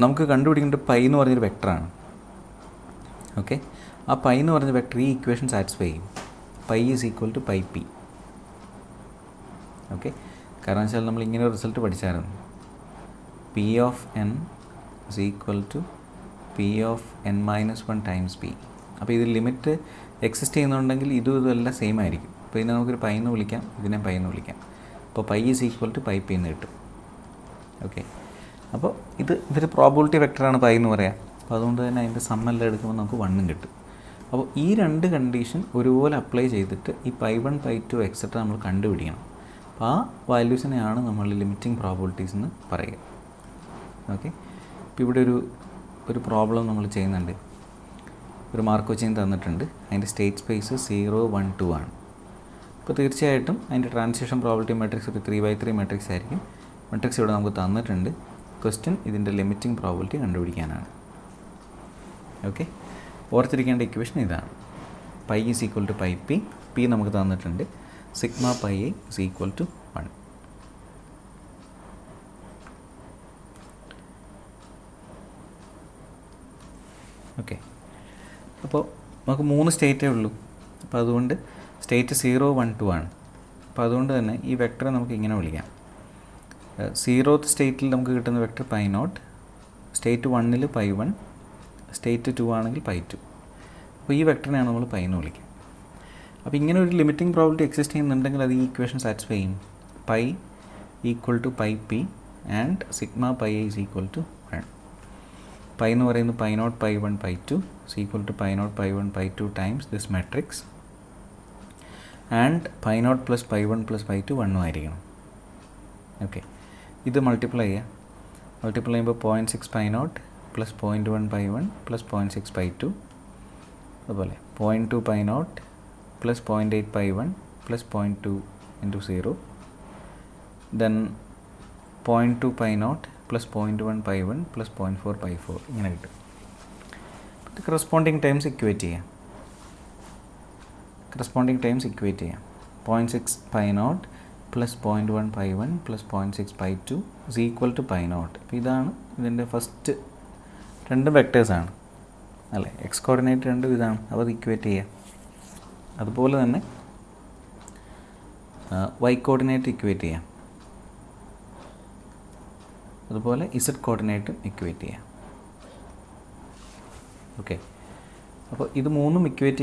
നമുക്ക് കണ്ടുപിടിക്കേണ്ടത് π എന്ന് പറഞ്ഞൊരു വെക്ടറാണ്. ഓക്കെ, ആ π എന്ന് പറഞ്ഞ വെക്ടർ ഈ ഇക്വേഷൻ സാറ്റിസ്ഫൈ ചെയ്യും. π is equal to πp. Okay, കാരണം വെച്ചാൽ നമ്മൾ ഇങ്ങനെ ഒരു റിസൾട്ട് പഠിച്ചായിരുന്നു. P of N is equal to P of N minus 1 times P. അപ്പോൾ ഇത് ലിമിറ്റ് എക്സിസ്റ്റ് ചെയ്യുന്നുണ്ടെങ്കിൽ ഇതുമെല്ലാം സെയിം ആയിരിക്കും. അപ്പോൾ ഇതിനെ നമുക്കൊരു π എന്ന് വിളിക്കാം, ഇതിനെ π എന്ന് വിളിക്കാം. അപ്പോൾ π ഈസ് ഈക്വൽ ടു πp എന്ന് കിട്ടും. ഓക്കെ, അപ്പോൾ ഇതൊരു പ്രോബിലിറ്റി വെക്ടറാണ് π എന്ന് പറയാം. അപ്പോൾ അതുകൊണ്ട് തന്നെ അതിൻ്റെ സമ്മെല്ലാം എടുക്കുമ്പോൾ നമുക്ക് 1 കിട്ടും. അപ്പോൾ ഈ രണ്ട് കണ്ടീഷൻ ഒരുപോലെ അപ്ലൈ ചെയ്തിട്ട് ഈ π1 π2 എക്സെട്ര നമ്മൾ കണ്ടുപിടിക്കണം. അപ്പോൾ ആ വാല്യൂസിനെയാണ് നമ്മൾ ലിമിറ്റിംഗ് പ്രോബിലിറ്റീസ് എന്ന് പറയുക. ഓക്കെ, ഇപ്പോൾ ഇവിടെ ഒരു പ്രോബ്ലം നമ്മൾ ചെയ്യുന്നുണ്ട്. ഒരു മാർക്കോ ചെയിൻ തന്നിട്ടുണ്ട്, അതിൻ്റെ സ്റ്റേറ്റ് സ്പേസ് 0 1 2 ആണ്. അപ്പോൾ തീർച്ചയായിട്ടും അതിൻ്റെ ട്രാൻസിഷൻ പ്രോബിലിറ്റി മെട്രിക്സ് ഒരു 3x3 മെട്രിക്സ് ആയിരിക്കും. മെട്രിക്സ് ഇവിടെ നമുക്ക് തന്നിട്ടുണ്ട്. ക്വസ്റ്റ്യൻ ഇതിൻ്റെ ലിമിറ്റിംഗ് പ്രോബിലിറ്റി കണ്ടുപിടിക്കാനാണ്. ഓക്കെ, ഓർത്തിരിക്കേണ്ട ഇക്വേഷൻ ഇതാണ്. π is equal to πp. P നമുക്ക് തന്നിട്ടുണ്ട്. Sigma πi is equal to 1. Okay, അപ്പോൾ നമുക്ക് 3 സ്റ്റേറ്റേ ഉള്ളൂ. അപ്പോൾ അതുകൊണ്ട് സ്റ്റേറ്റ് 0 1 2 ആണ്. അപ്പോൾ അതുകൊണ്ട് തന്നെ ഈ വെക്ടറെ നമുക്ക് ഇങ്ങനെ വിളിക്കാം. 0th സ്റ്റേറ്റിൽ നമുക്ക് കിട്ടുന്ന വെക്ടർ π0, സ്റ്റേറ്റ് 1ൽ π1, സ്റ്റേറ്റ് 2 ആണെങ്കിൽ π2. അപ്പോൾ ഈ വെക്ടറിനെയാണ് നമ്മൾ π എന്ന് വിളിക്കുക. അപ്പോൾ ഇങ്ങനെ ഒരു ലിമിറ്റിംഗ് പ്രോബിലിറ്റി എക്സിസ്റ്റ് ചെയ്യുന്നുണ്ടെങ്കിൽ അത് ഈ ഇക്വേഷൻ സാറ്റിസ്ഫൈ ചെയ്യും. π equal to πp and sigma πi is equal to 1. π എന്ന് പറയുന്നത് π0 π1 π2 is equal to π0 π1 π2 times this matrix and π0 plus π1 plus π2 1 ആയിരിക്കണം. ഓക്കെ, ഇത് മൾട്ടിപ്ലൈ ചെയ്യുക. മൾട്ടിപ്ലൈ ചെയ്യുമ്പോൾ 0.6 π0 പ്ലസ് 0.1 π1 പ്ലസ് 0.6 π2, അതുപോലെ 0.2 π0 plus 0.8 π1 plus 0.2 into 0, then 0.2 π0 plus 0.1 π1 plus 0.4 π4 ഇങ്ങനെ കിട്ടും. കറസ്പോണ്ടിങ് ടൈംസ് ഇക്വേറ്റ് ചെയ്യാം. 0.6 π0 plus 0.1 π1 plus 0.6 π2 is equal to π0. അപ്പോൾ ഇതാണ് ഇതിൻ്റെ ഫസ്റ്റ് രണ്ട് വെക്ടേഴ്സാണ് അല്ലേ. എക്സ് കോർഡിനേറ്റ് രണ്ടും ഇതാണ്. അപ്പോൾ അത് ഇക്വേറ്റ് ചെയ്യാം. അതുപോലെ തന്നെ വൈ കോർഡിനേറ്റ് ഇക്വേറ്റ് ചെയ്യാം. അതുപോലെ ഇസഡ് കോർഡിനേറ്റും ഇക്വേറ്റ് ചെയ്യാം. ഓക്കെ, അപ്പോൾ ഇത് മൂന്നും ഇക്വേറ്റ്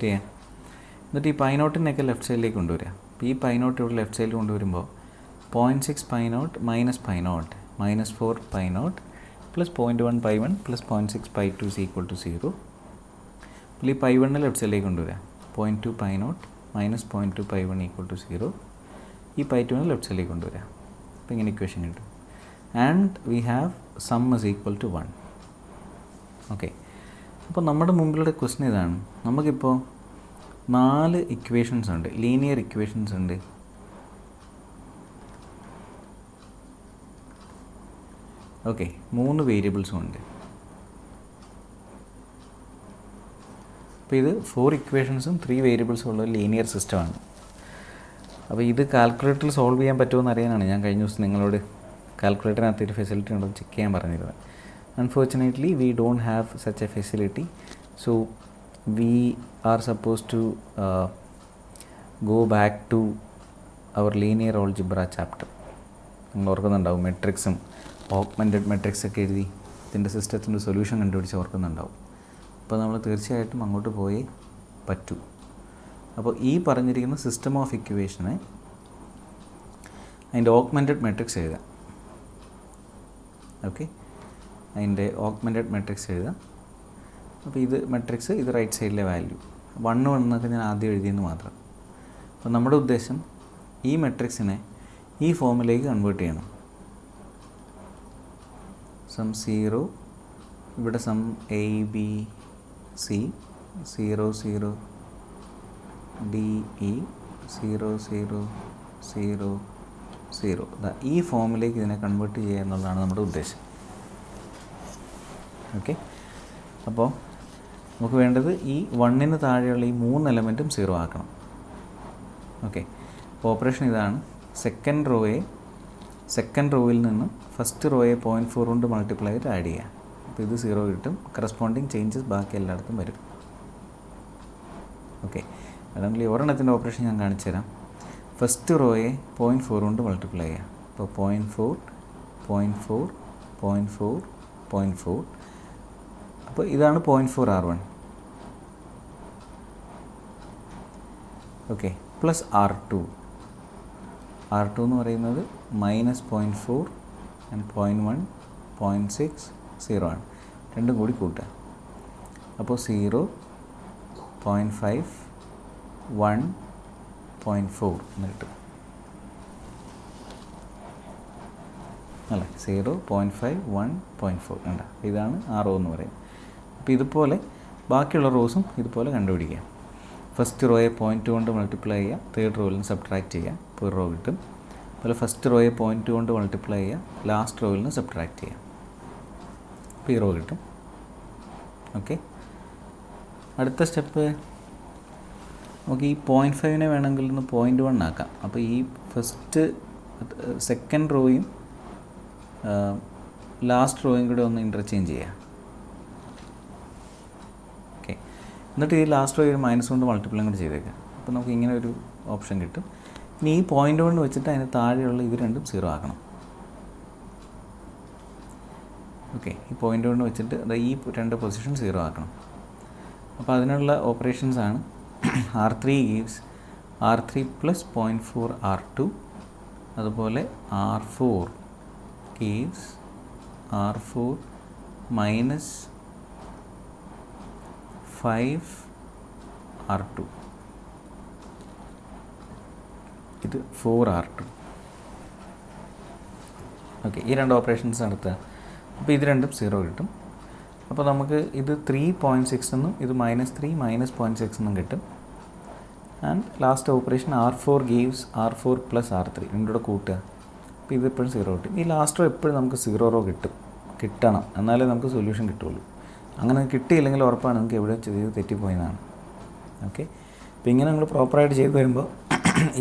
ചെയ്യാം. എന്നിട്ട് ഈ π0-നെയൊക്കെ ലെഫ്റ്റ് സൈഡിലേക്ക് കൊണ്ടുവരിക. അപ്പോൾ ഈ π0 ഇവിടെ ലെഫ്റ്റ് സൈഡിൽ കൊണ്ടുവരുമ്പോൾ 0.6 π0 minus π0 minus 4 π0 plus 0.1 π1 plus 0.6 π2 is equal to 0. അപ്പോൾ ഈ π1 ലെഫ്റ്റ് സൈഡിലേക്ക് കൊണ്ടുവരിക. 0.2 π0 മൈനസ് 0.2 π1 ഈക്വൽ ടു 0. ഈ π2 ലെഫ്റ്റ് സൈഡിലേക്ക് കൊണ്ടുവരിക. അപ്പോൾ ഇങ്ങനെ ഇക്വേഷൻ കിട്ടും. And we have sum is equal to 1. Okay, അപ്പോൾ നമ്മുടെ മുമ്പിലുള്ള ക്വസ്റ്റ്യൻ ഇതാണ്. നമുക്കിപ്പോൾ 4 ഇക്വേഷൻസ് ഉണ്ട്, ലീനിയർ ഇക്വേഷൻസ് ഉണ്ട്. ഓക്കെ, 3 വേരിയബിൾസും ഉണ്ട്. അപ്പോൾ ഇത് 4 ഇക്വേഷൻസും 3 വേരിയബിൾസും ഉള്ള ഒരു ലീനിയർ സിസ്റ്റമാണ്. അപ്പോൾ ഇത് കാൽക്കുലേറ്ററിൽ സോൾവ് ചെയ്യാൻ പറ്റുമെന്ന് അറിയാനാണ് ഞാൻ കഴിഞ്ഞ ദിവസം നിങ്ങളോട് കാൽക്കുലേറ്ററിനകത്ത് ഒരു ഫെസിലിറ്റി ഉണ്ടോ ചെക്ക് ചെയ്യാൻ പറഞ്ഞിരുന്നത്. Unfortunately we don't have such a facility. So we are suppose to go back to our linear algebra chapter. നിങ്ങൾ ഓർക്കുന്നുണ്ടാവും, മെട്രിക്സും ഓഗ്മെൻറ്റഡ് മെട്രിക്സ് ഒക്കെ എഴുതി ഇതിൻ്റെ സിസ്റ്റത്തിൻ്റെ സൊല്യൂഷൻ കണ്ടുപിടിച്ച് ഓർക്കുന്നുണ്ടാവും. അപ്പോൾ നമ്മൾ തീർച്ചയായിട്ടും അങ്ങോട്ട് പോയേ പറ്റൂ. അപ്പോൾ ഈ പറഞ്ഞിരിക്കുന്ന സിസ്റ്റം ഓഫ് ഇക്വേഷനെ അതിൻ്റെ ഓഗ്മെൻറ്റഡ് മെട്രിക്സ് എഴുതാം. ഓക്കെ, അതിൻ്റെ ഓഗ്മെൻറ്റഡ് മെട്രിക്സ് എഴുതാം. അപ്പോൾ ഇത് മെട്രിക്സ്, ഇത് റൈറ്റ് സൈഡിലെ വാല്യൂ 1 എന്നൊക്കെ ഞാൻ ആദ്യം എഴുതിയെന്ന് മാത്രം. അപ്പോൾ നമ്മുടെ ഉദ്ദേശം ഈ മെട്രിക്സിനെ ഈ ഫോമിലേക്ക് കൺവേർട്ട് ചെയ്യണം. സം 0, ഇവിടെ sum A B C 0 0 D E 0 0 0 0 ഈ ഫോമിലേക്ക് ഇതിനെ കൺവേർട്ട് ചെയ്യുക എന്നുള്ളതാണ് നമ്മുടെ ഉദ്ദേശം. ഓക്കെ, അപ്പോൾ നമുക്ക് വേണ്ടത് ഈ 1ന് താഴെയുള്ള ഈ 3 എലമെൻറ്റും 0 ആക്കണം. ഓക്കെ, അപ്പോൾ ഓപ്പറേഷൻ ഇതാണ്. സെക്കൻഡ് റോയിൽ നിന്ന് ഫസ്റ്റ് റോയെ 0.4 കൊണ്ട് മൾട്ടിപ്ലൈ ചെയ്ത് ആഡ് ചെയ്യുക. അപ്പോൾ ഇത് 0 കിട്ടും. കറസ്പോണ്ടിങ് ചേഞ്ചസ് ബാക്കി എല്ലായിടത്തും വരും. ഓക്കെ, അല്ലെങ്കിൽ ഒരെണ്ണത്തിൻ്റെ ഓപ്പറേഷൻ ഞാൻ കാണിച്ചു തരാം. ഫസ്റ്റ് റോയെ 0.4 കൊണ്ട് മൾട്ടിപ്ലൈ ചെയ്യുക. അപ്പോൾ 0.4 0.4 0.4 0.4. അപ്പോൾ ഇതാണ് 0.4 R1. ഓക്കെ, പ്ലസ് R2 എന്ന് പറയുന്നത് -0.4 ആൻഡ് 0.1 0.6 0 ആണ്. രണ്ടും കൂടി കൂട്ടുക. അപ്പോൾ 0 0.5 1 0.4 എന്ന് കിട്ടും അല്ലേ. 0 0.5 1 0.4 ഉണ്ട്. ഇതാണ് RO എന്ന് പറയും. അപ്പോൾ ഇതുപോലെ ബാക്കിയുള്ള റോസും ഇതുപോലെ കണ്ടുപിടിക്കുക. ഫസ്റ്റ് റോയെ 0.2 കൊണ്ട് മൾട്ടിപ്ലൈ ചെയ്യുക, തേർഡ് റോയിൽ നിന്ന് സബ്ട്രാക്ട് ചെയ്യുക, അപ്പോൾ ഒരു റോ കിട്ടും. അതുപോലെ ഫസ്റ്റ് റോയെ 0.2 കൊണ്ട് മൾട്ടിപ്ലൈ ചെയ്യുക, ലാസ്റ്റ് റോയിൽ നിന്ന് സബ്ട്രാക്ട് ചെയ്യുക, അപ്പോൾ ഈ റോ കിട്ടും. ഓക്കെ, അടുത്ത സ്റ്റെപ്പ് നമുക്ക് ഈ 0.5നെ വേണമെങ്കിൽ ഒന്ന് 0.1 ആക്കാം. അപ്പോൾ ഈ സെക്കൻഡ് റോയും ലാസ്റ്റ് റോയും കൂടെ ഒന്ന് ഇൻ്റർചേഞ്ച് ചെയ്യുക. ഓക്കെ, എന്നിട്ട് ഈ ലാസ്റ്റ് റോ ഒരു -1 കൊണ്ട് മൾട്ടിപ്ലൈ കൂടെ ചെയ്തേക്കാം. അപ്പോൾ നമുക്ക് ഇങ്ങനെ ഒരു ഓപ്ഷൻ കിട്ടും. ഇനി ഈ 0.1 വെച്ചിട്ട് അതിന് താഴെയുള്ള ഇത് രണ്ടും 0 ആക്കണം. ഓക്കെ, ഈ 0.1 വെച്ചിട്ട് ഈ 2 പൊസിഷൻ 0 ആക്കണം. അപ്പോൾ അതിനുള്ള ഓപ്പറേഷൻസ് ആണ് R3 gives R3 plus 0.4 R2. അതുപോലെ R4 gives R4 minus 5 R2. ഇത് 4 R2. ഓക്കെ, ഈ 2 ഓപ്പറേഷൻസ് നടത്തുക. അപ്പോൾ ഇത് രണ്ടും 0 കിട്ടും. അപ്പോൾ നമുക്ക് ഇത് 3.6 എന്നും ഇത് -3 -0.6 എന്നും കിട്ടും. And last operation R4 gives R4 plus R3 രണ്ടും കൂടെ കൂട്ടുക. അപ്പോൾ ഇതിപ്പോഴും 0 കിട്ടും. ഈ ലാസ്റ്റ് റോ എപ്പോഴും നമുക്ക് 0 റോ കിട്ടണം, എന്നാലേ നമുക്ക് സൊല്യൂഷൻ കിട്ടുള്ളൂ. അങ്ങനെ കിട്ടിയില്ലെങ്കിൽ ഉറപ്പാണ് നമുക്ക് എവിടെ ചെയ്ത് തെറ്റിപ്പോയെന്നാണ്. ഓക്കെ, അപ്പോൾ ഇങ്ങനെ നമ്മൾ പ്രോപ്പറായിട്ട് ചെയ്ത് വരുമ്പോൾ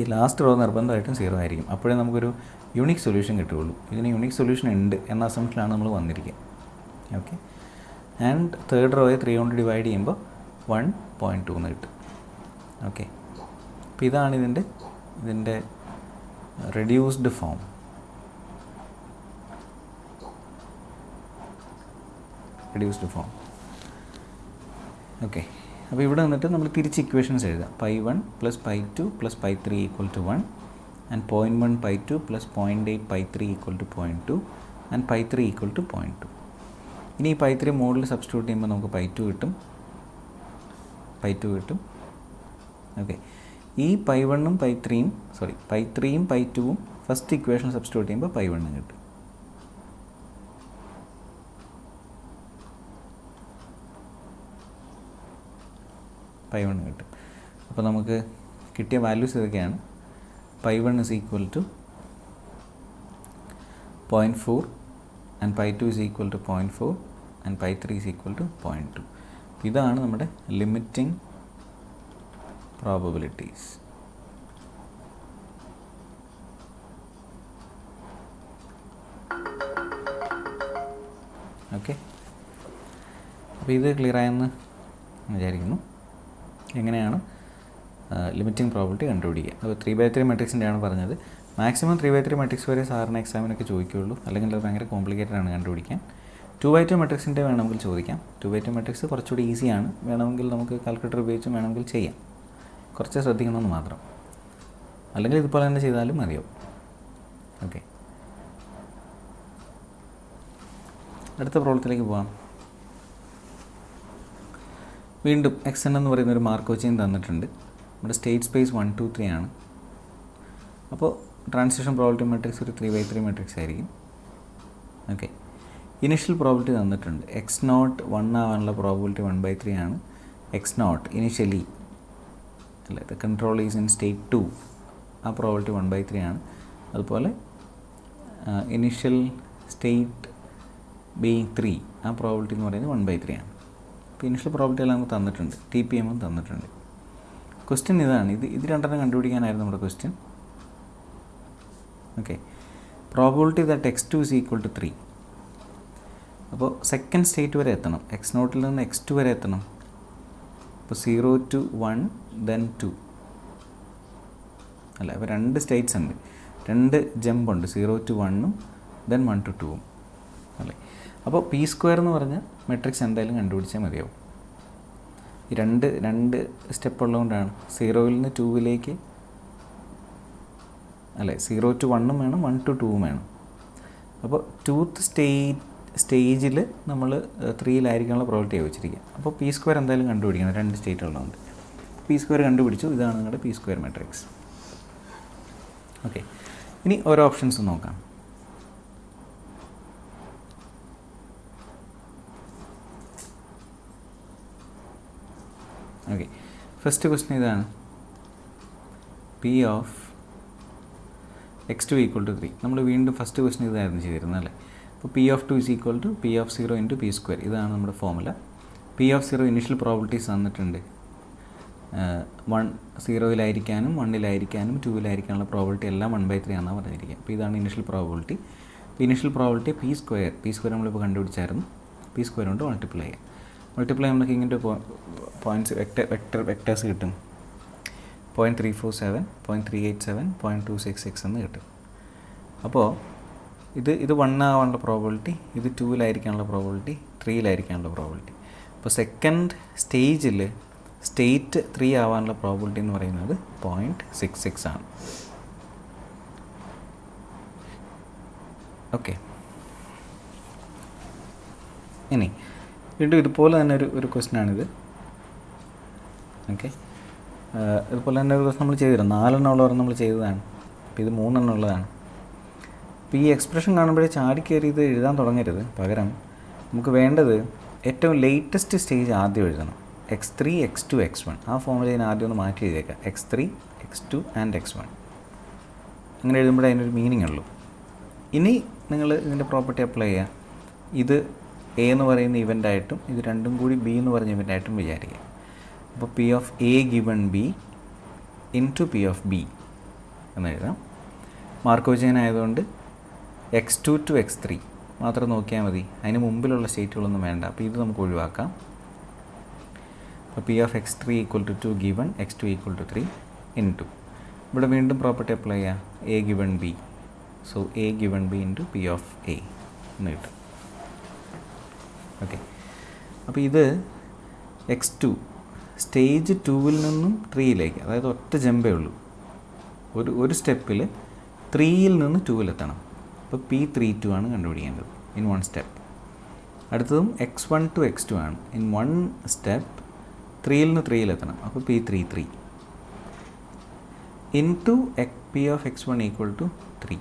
ഈ ലാസ്റ്റ് റോ നിർബന്ധമായിട്ടും 0 ആയിരിക്കും. അപ്പോഴേ നമുക്കൊരു യൂണിക് സൊല്യൂഷൻ കിട്ടുകയുള്ളൂ. ഇതിന് യൂണിക് സൊല്യൂഷൻ ഉണ്ട് എന്ന അസംഷനിലാണ് നമ്മൾ വന്നിരിക്കുക. ഓക്കെ, ആൻഡ് തേർഡ് റോയെ 3 കൊണ്ട് ഡിവൈഡ് ചെയ്യുമ്പോൾ 1.2 എന്ന് കിട്ടും. ഓക്കെ, അപ്പോൾ ഇതാണ് ഇതിൻ്റെ റെഡ്യൂസ്ഡ് ഫോം. ഓക്കെ, അപ്പോൾ ഇവിടെ നിന്നിട്ട് നമ്മൾ തിരിച്ച് ഇക്വേഷൻസ് എഴുതാം. π1 + π2 + π3 = 1 ആൻഡ് 0.1 π2 + 0.8 π3 = 0.2 ആൻഡ് π3 = 0.2. ഇനി ഈ π3 മോഡിൽ സബ്സ്റ്റിറ്റ്യൂട്ട് ചെയ്യുമ്പോൾ നമുക്ക് π2 കിട്ടും. ഓക്കെ, ഈ π1ഉം π3യും π3യും π2ഉം ഫസ്റ്റ് ഇക്വേഷൻ സബ്സ്റ്റിറ്റ്യൂട്ട് ചെയ്യുമ്പോൾ π1 കിട്ടും. അപ്പോൾ നമുക്ക് കിട്ടിയ വാല്യൂസ് ഇതൊക്കെയാണ്. π1 = 0.4 ആൻഡ് π2 = 0.4 ആൻഡ് π3 = 0.2. ഇതാണ് നമ്മുടെ ലിമിറ്റിംഗ് പ്രോബബിലിറ്റീസ്. ഓക്കെ, അപ്പോൾ ഇത് ക്ലിയർ ആയെന്ന് വിചാരിക്കുന്നു. എങ്ങനെയാണ് ലിമിറ്റിംഗ് പ്രോബിലിറ്റി കണ്ടുപിടിക്കുക? അപ്പോൾ 3/3 മെട്രിക്സിൻ്റെയാണ് പറഞ്ഞത്. മാക്സിമം 3/3 മെട്രിക്സ് വരെ സാറിന് എക്സാമിനൊക്കെ ചോദിക്കുകയുള്ളൂ, അല്ലെങ്കിൽ അത് ഭയങ്കര കോംപ്ലിക്കേറ്റഡ് ആണ് കണ്ടുപിടിക്കാൻ. 2/2 മെട്രിക്സിൻ്റെ വേണമെങ്കിൽ ചോദിക്കാം. 2/2 മെട്രിക്സ് കുറച്ചുകൂടി ഈസിയാണ്, വേണമെങ്കിൽ നമുക്ക് കാൽക്കുലേറ്റർ ഉപയോഗിച്ച് വേണമെങ്കിൽ ചെയ്യാം. കുറച്ച് ശ്രദ്ധിക്കണമെന്ന് മാത്രം, അല്ലെങ്കിൽ ഇതുപോലെ തന്നെ ചെയ്താലും മതിയാവും. ഓക്കെ, അടുത്ത പ്രോബ്ലത്തിലേക്ക് പോകാം. വീണ്ടും എക്സ് എൻ എന്ന് പറയുന്ന ഒരു മാർക്കോവ് തന്നിട്ടുണ്ട്. നമ്മുടെ സ്റ്റേറ്റ് സ്പേസ് 1 2 3 ആണ്. അപ്പോൾ ട്രാൻസിഷൻ പ്രോബിലിറ്റി മെട്രിക്സ് ഒരു 3/3 മെട്രിക്സ് ആയിരിക്കും. ഓക്കെ, ഇനിഷ്യൽ പ്രോബിലിറ്റി തന്നിട്ടുണ്ട്. x0 1 ആവാനുള്ള പ്രോബിലിറ്റി 1/3 ആണ്. x0 ഇനിഷ്യലി അല്ല, the control is in state 2, ആ പ്രോബിലിറ്റി 1/3 ആണ്. അതുപോലെ ഇനിഷ്യൽ സ്റ്റേറ്റ് ബീയിങ് 3, ആ പ്രോബിലിറ്റി എന്ന് പറയുന്നത് 1/3 ആണ്. അപ്പോൾ ഇനിഷ്യൽ പ്രോബിലിറ്റി എല്ലാം നമുക്ക് തന്നിട്ടുണ്ട്, TPM തന്നിട്ടുണ്ട്. ക്വസ്റ്റ്യൻ ഇതാണ്, ഇത് രണ്ടെണ്ണം കണ്ടുപിടിക്കാനായിരുന്നു നമ്മുടെ question. Okay, probability that x2 is equal to 3. അപ്പോൾ സെക്കൻഡ് സ്റ്റേറ്റ് വരെ എത്തണം, x0 നിന്ന് x2 വരെ എത്തണം. അപ്പോൾ 0 to 1 then 2 അല്ല, അപ്പോൾ 2 സ്റ്റേറ്റ്സ് ഉണ്ട്, 2 ജമ്പ് ഉണ്ട്, 0 to 1 then 1 to 2 അല്ലേ. അപ്പോൾ p² എന്ന് പറഞ്ഞ മെട്രിക്സ് എന്തായാലും കണ്ടുപിടിച്ചാൽ മതിയാവും. ഈ രണ്ട് സ്റ്റെപ്പ് ഉള്ളതുകൊണ്ടാണ് 0ൽ നിന്ന് 2ലേക്ക് അല്ലേ, 0 to 1 വേണം, 1 to 2 വേണം. അപ്പോൾ 2th സ്റ്റേജിൽ നമ്മൾ 3ലായിരിക്കാനുള്ള പ്രോബിലിറ്റി വെച്ചിരിക്കുക. അപ്പോൾ p² എന്തായാലും കണ്ടുപിടിക്കണം, 2 സ്റ്റേറ്റ് ഉള്ളതുകൊണ്ട്. p² കണ്ടുപിടിച്ചു, ഇതാണ് നിങ്ങളുടെ p² മെട്രിക്സ്. ഓക്കെ, ഇനി ഓരോ ഓപ്ഷൻസ് നോക്കാം. ഓക്കെ, ഫസ്റ്റ് ക്വസ്റ്റ്യൻ ഇതാണ്, p of x2 equal to 3. നമ്മൾ വീണ്ടും ഫസ്റ്റ് ക്വസ്റ്റ്യൻ ഇതായിരുന്നു ചെയ്തിരുന്നത് അല്ലേ. അപ്പോൾ p of 2 is equal to p of 0 into p². ഇതാണ് നമ്മുടെ formula. p of 0 initial probabilities തന്നിട്ടുണ്ട്. 0ലായിരിക്കാനും 1ലായിരിക്കാനും 2ലായിരിക്കാനുള്ള പ്രോബിലിറ്റി എല്ലാം 1/3 ആണെന്നാണ് പറഞ്ഞിരിക്കുക. അപ്പോൾ ഇതാണ് ഇനിഷ്യൽ പ്രോബിലിറ്റി. അപ്പോൾ ഇനിഷ്യൽ പ്രോബിലിറ്റി p² നമ്മളിപ്പോൾ കണ്ടുപിടിച്ചായിരുന്നു. p² കൊണ്ട് മൾട്ടിപ്ലൈ ചെയ്യാം. മൾട്ടിപ്ലൈ നമുക്ക് ഇങ്ങനത്തെ പോയിൻറ്റ്സ് വെക്ടേഴ്സ് കിട്ടും. 0.347, 0.387, 0.266 എന്ന് കിട്ടും. അപ്പോൾ ഇത് 1 ആവാനുള്ള പ്രോബിലിറ്റി, ഇത് 2ലായിരിക്കാനുള്ള പ്രോബിലിറ്റി, 3ലായിരിക്കാനുള്ള പ്രോബിലിറ്റി. അപ്പോൾ സെക്കൻഡ് സ്റ്റേജിൽ സ്റ്റേറ്റ് 3 ആവാനുള്ള പ്രോബിലിറ്റി എന്ന് പറയുന്നത് 0.66 ആണ്. ഓക്കെ, ഇനി വീണ്ടും ഇതുപോലെ തന്നെ ഒരു ക്വസ്റ്റ്യനാണിത്. ഓക്കെ, ഇതുപോലെ തന്നെ ഒരു ക്വസ്റ്റ്യൻ നമ്മൾ ചെയ്തിരുന്നു. 4 ഉള്ളവർ നമ്മൾ ചെയ്തതാണ്. അപ്പോൾ ഇത് 3 ഉള്ളതാണ്. അപ്പോൾ ഈ എക്സ്പ്രഷൻ കാണുമ്പോഴേ ചാടിക്കയറി ഇത് എഴുതാൻ തുടങ്ങരുത്. പകരം നമുക്ക് വേണ്ടത് ഏറ്റവും ലേറ്റസ്റ്റ് സ്റ്റേജ് ആദ്യം എഴുതണം. x3 x2 x1, ആ ഫോമുല ഞാൻ ആദ്യം ഒന്ന് മാറ്റി എഴുതിയേക്കാം. x3 x2 and x1 അങ്ങനെ എഴുതുമ്പോഴേ അതിനൊരു മീനിങ് ഉള്ളൂ. ഇനി നിങ്ങൾ ഇതിൻ്റെ പ്രോപ്പർട്ടി അപ്ലൈ ചെയ്യുക. ഇത് എ എന്ന് പറയുന്ന ഇവൻ്റായിട്ടും ഇത് രണ്ടും കൂടി ബി എന്ന് പറഞ്ഞ ഇവൻ്റായിട്ടും വിചാരിക്കുക. അപ്പോൾ p of a given b into p of b എന്ന് എഴുതാം. മാർക്കോവ് ആയതുകൊണ്ട് x2 to x3 മാത്രം നോക്കിയാൽ മതി, അതിന് മുമ്പിലുള്ള സ്റ്റേറ്റുകളൊന്നും വേണ്ട. അപ്പോൾ ഇത് നമുക്ക് ഒഴിവാക്കാം. അപ്പോൾ p of x3 equal to 2 given x2 equal to 3 into, ഇവിടെ വീണ്ടും പ്രോപ്പർട്ടി അപ്ലൈ ചെയ്യാം, a given b, so a given b into p of a എന്ന് കിട്ടും. ഓക്കെ, അപ്പോൾ ഇത് x2 സ്റ്റേജ് 2ൽ നിന്നും 3ലേക്ക്, അതായത് ഒറ്റ ജമ്പേ ഉള്ളൂ, ഒരു സ്റ്റെപ്പിൽ 3ൽ നിന്ന് 2ലെത്തണം. അപ്പോൾ p32 ആണ് കണ്ടുപിടിക്കേണ്ടത് ഇൻ 1 സ്റ്റെപ്പ്. അടുത്തതും x1 to x2 ആണ്. ഇൻ 1 സ്റ്റെപ്പ് 3ൽ നിന്ന് 3ലെത്തണം. അപ്പോൾ p33 into p of x1 equal to 3.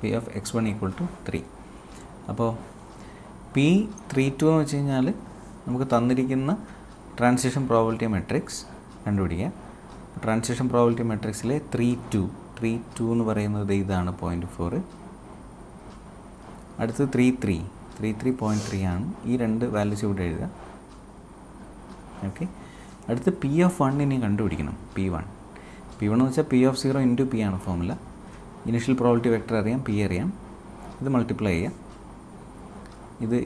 p of x1 equal to 3. അപ്പോൾ p32 എന്ന് വെച്ച് കഴിഞ്ഞാൽ നമുക്ക് തന്നിരിക്കുന്ന ട്രാൻസിഷൻ പ്രോബിലിറ്റി മെട്രിക്സ് കണ്ടുപിടിക്കാം. ട്രാൻസിഷൻ പ്രോബിലിറ്റി മെട്രിക്സിലെ 3 2 എന്ന് പറയുന്നത് ഇതാണ് 0.4. അടുത്ത് 3 3 0.3 ആണ്. ഈ രണ്ട് വാല്യൂസ് ഇവിടെ എഴുതുക. ഓക്കെ, അടുത്ത് P(1) ഇനി കണ്ടുപിടിക്കണം. P1 എന്ന് വെച്ചാൽ P(0) ഇൻറ്റു P ആണ് ഫോർമുല. ഇനിഷ്യൽ പ്രോബിലിറ്റി വെക്ടർ അറിയാം, P അറിയാം. ഇത് മൾട്ടിപ്ലൈ ചെയ്യാം.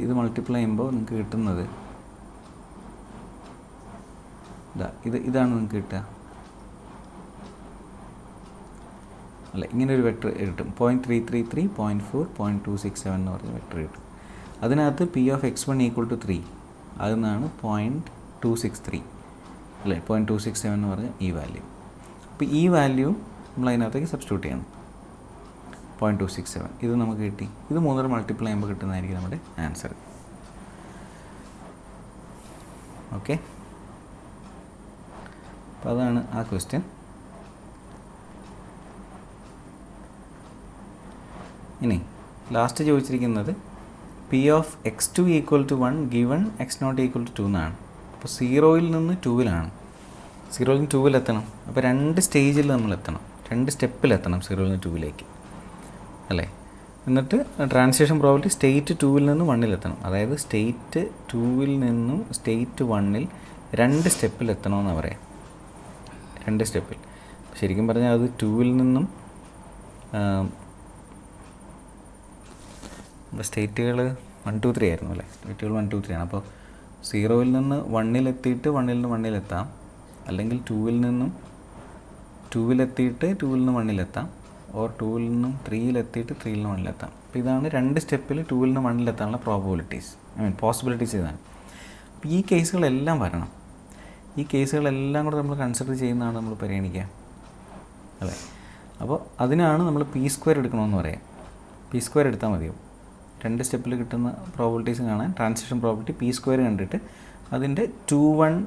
ഇത് മൾട്ടിപ്ലൈ ചെയ്യുമ്പോൾ നിങ്ങൾക്ക് കിട്ടുന്നത് ഇതാണ് നിങ്ങൾക്ക് കിട്ടുക. അല്ല, ഇങ്ങനൊരു വെക്ടർ കിട്ടും. 0.333, 0.4, 0.267 എന്ന് പറഞ്ഞ വെക്ടർ കിട്ടും. അതിനകത്ത് P(x1) = 3, അതിൽ നിന്നാണ് 0.263 അല്ലേ, 0.267 എന്ന് പറഞ്ഞ ഈ വാല്യൂ. അപ്പോൾ ഈ വാല്യൂ നമ്മൾ അതിനകത്തേക്ക് സബ്സ്റ്റിറ്റ്യൂട്ട് ചെയ്യണം. 0.267 ഇത് നമുക്ക് കിട്ടി. ഇത് 3 മൾട്ടിപ്ലൈ ചെയ്യുമ്പോൾ കിട്ടുന്നതായിരിക്കും നമ്മുടെ ആൻസർ. ഓക്കെ, അപ്പോൾ അതാണ് ആ ക്വസ്റ്റ്യൻ. ഇനി ലാസ്റ്റ് ചോദിച്ചിരിക്കുന്നത് P(x2) = 1 given x0 = 2 എന്നാണ്. അപ്പോൾ 0-ൽ നിന്ന് 2-ലാണ്. 0-ൽ നിന്ന് 2-ൽ എത്തണം. അപ്പോൾ 2 സ്റ്റേജിൽ നമ്മൾ എത്തണം, 2 സ്റ്റെപ്പിലെത്തണം 0-ൽ നിന്ന് 2-ലേക്ക് അല്ലേ. എന്നിട്ട് ട്രാൻസിഷൻ പ്രോബിലിറ്റി സ്റ്റേറ്റ് 2-ൽ നിന്ന് 1-ൽ എത്തണം. അതായത് സ്റ്റേറ്റ് 2-ൽ നിന്നും സ്റ്റേറ്റ് 1-ൽ 2 സ്റ്റെപ്പിൽ എത്തണമെന്നാണ് പറയാം. 2 സ്റ്റെപ്പിൽ. ശരിക്കും പറഞ്ഞാൽ അത് 2-ൽ നിന്നും സ്റ്റേറ്റുകൾ 1 2 3 ആയിരുന്നു അല്ലേ. സ്റ്റേറ്റുകൾ 1 2 3 ആണ്. അപ്പോൾ 0-ൽ നിന്ന് 1-ൽ എത്തിയിട്ട് 1-ൽ നിന്ന് 1-ൽ എത്താം. അല്ലെങ്കിൽ 2-ൽ നിന്നും 2-ൽ എത്തിയിട്ട് 2-ൽ നിന്ന് 1-ൽ എത്താം. ഓർ 2-ൽ നിന്നും 3-ൽ എത്തിയിട്ട് 3-ൽ നിന്ന് 1-ൽ എത്താം. അപ്പോൾ ഇതാണ് 2 സ്റ്റെപ്പിൽ 2-ൽ നിന്ന് 1-ൽ എത്താനുള്ള പോസിബിലിറ്റീസ് ഇതാണ്. അപ്പോൾ ഈ കേസുകളെല്ലാം വരണം. ഈ കേസുകളെല്ലാം കൂടെ നമ്മൾ കൺസിഡർ ചെയ്യുന്നതാണ് നമ്മൾ പരിഗണിക്കുക അല്ലേ. അപ്പോൾ അതിനാണ് നമ്മൾ P² എടുക്കണമെന്ന് പറയാം. P² എടുത്താൽ മതിയോ. 2 സ്റ്റെപ്പിൽ കിട്ടുന്ന പ്രോബിലിറ്റീസ് കാണാൻ ട്രാൻസിഷൻ പ്രോബിലിറ്റി P² കണ്ടിട്ട് അതിൻ്റെ 2 1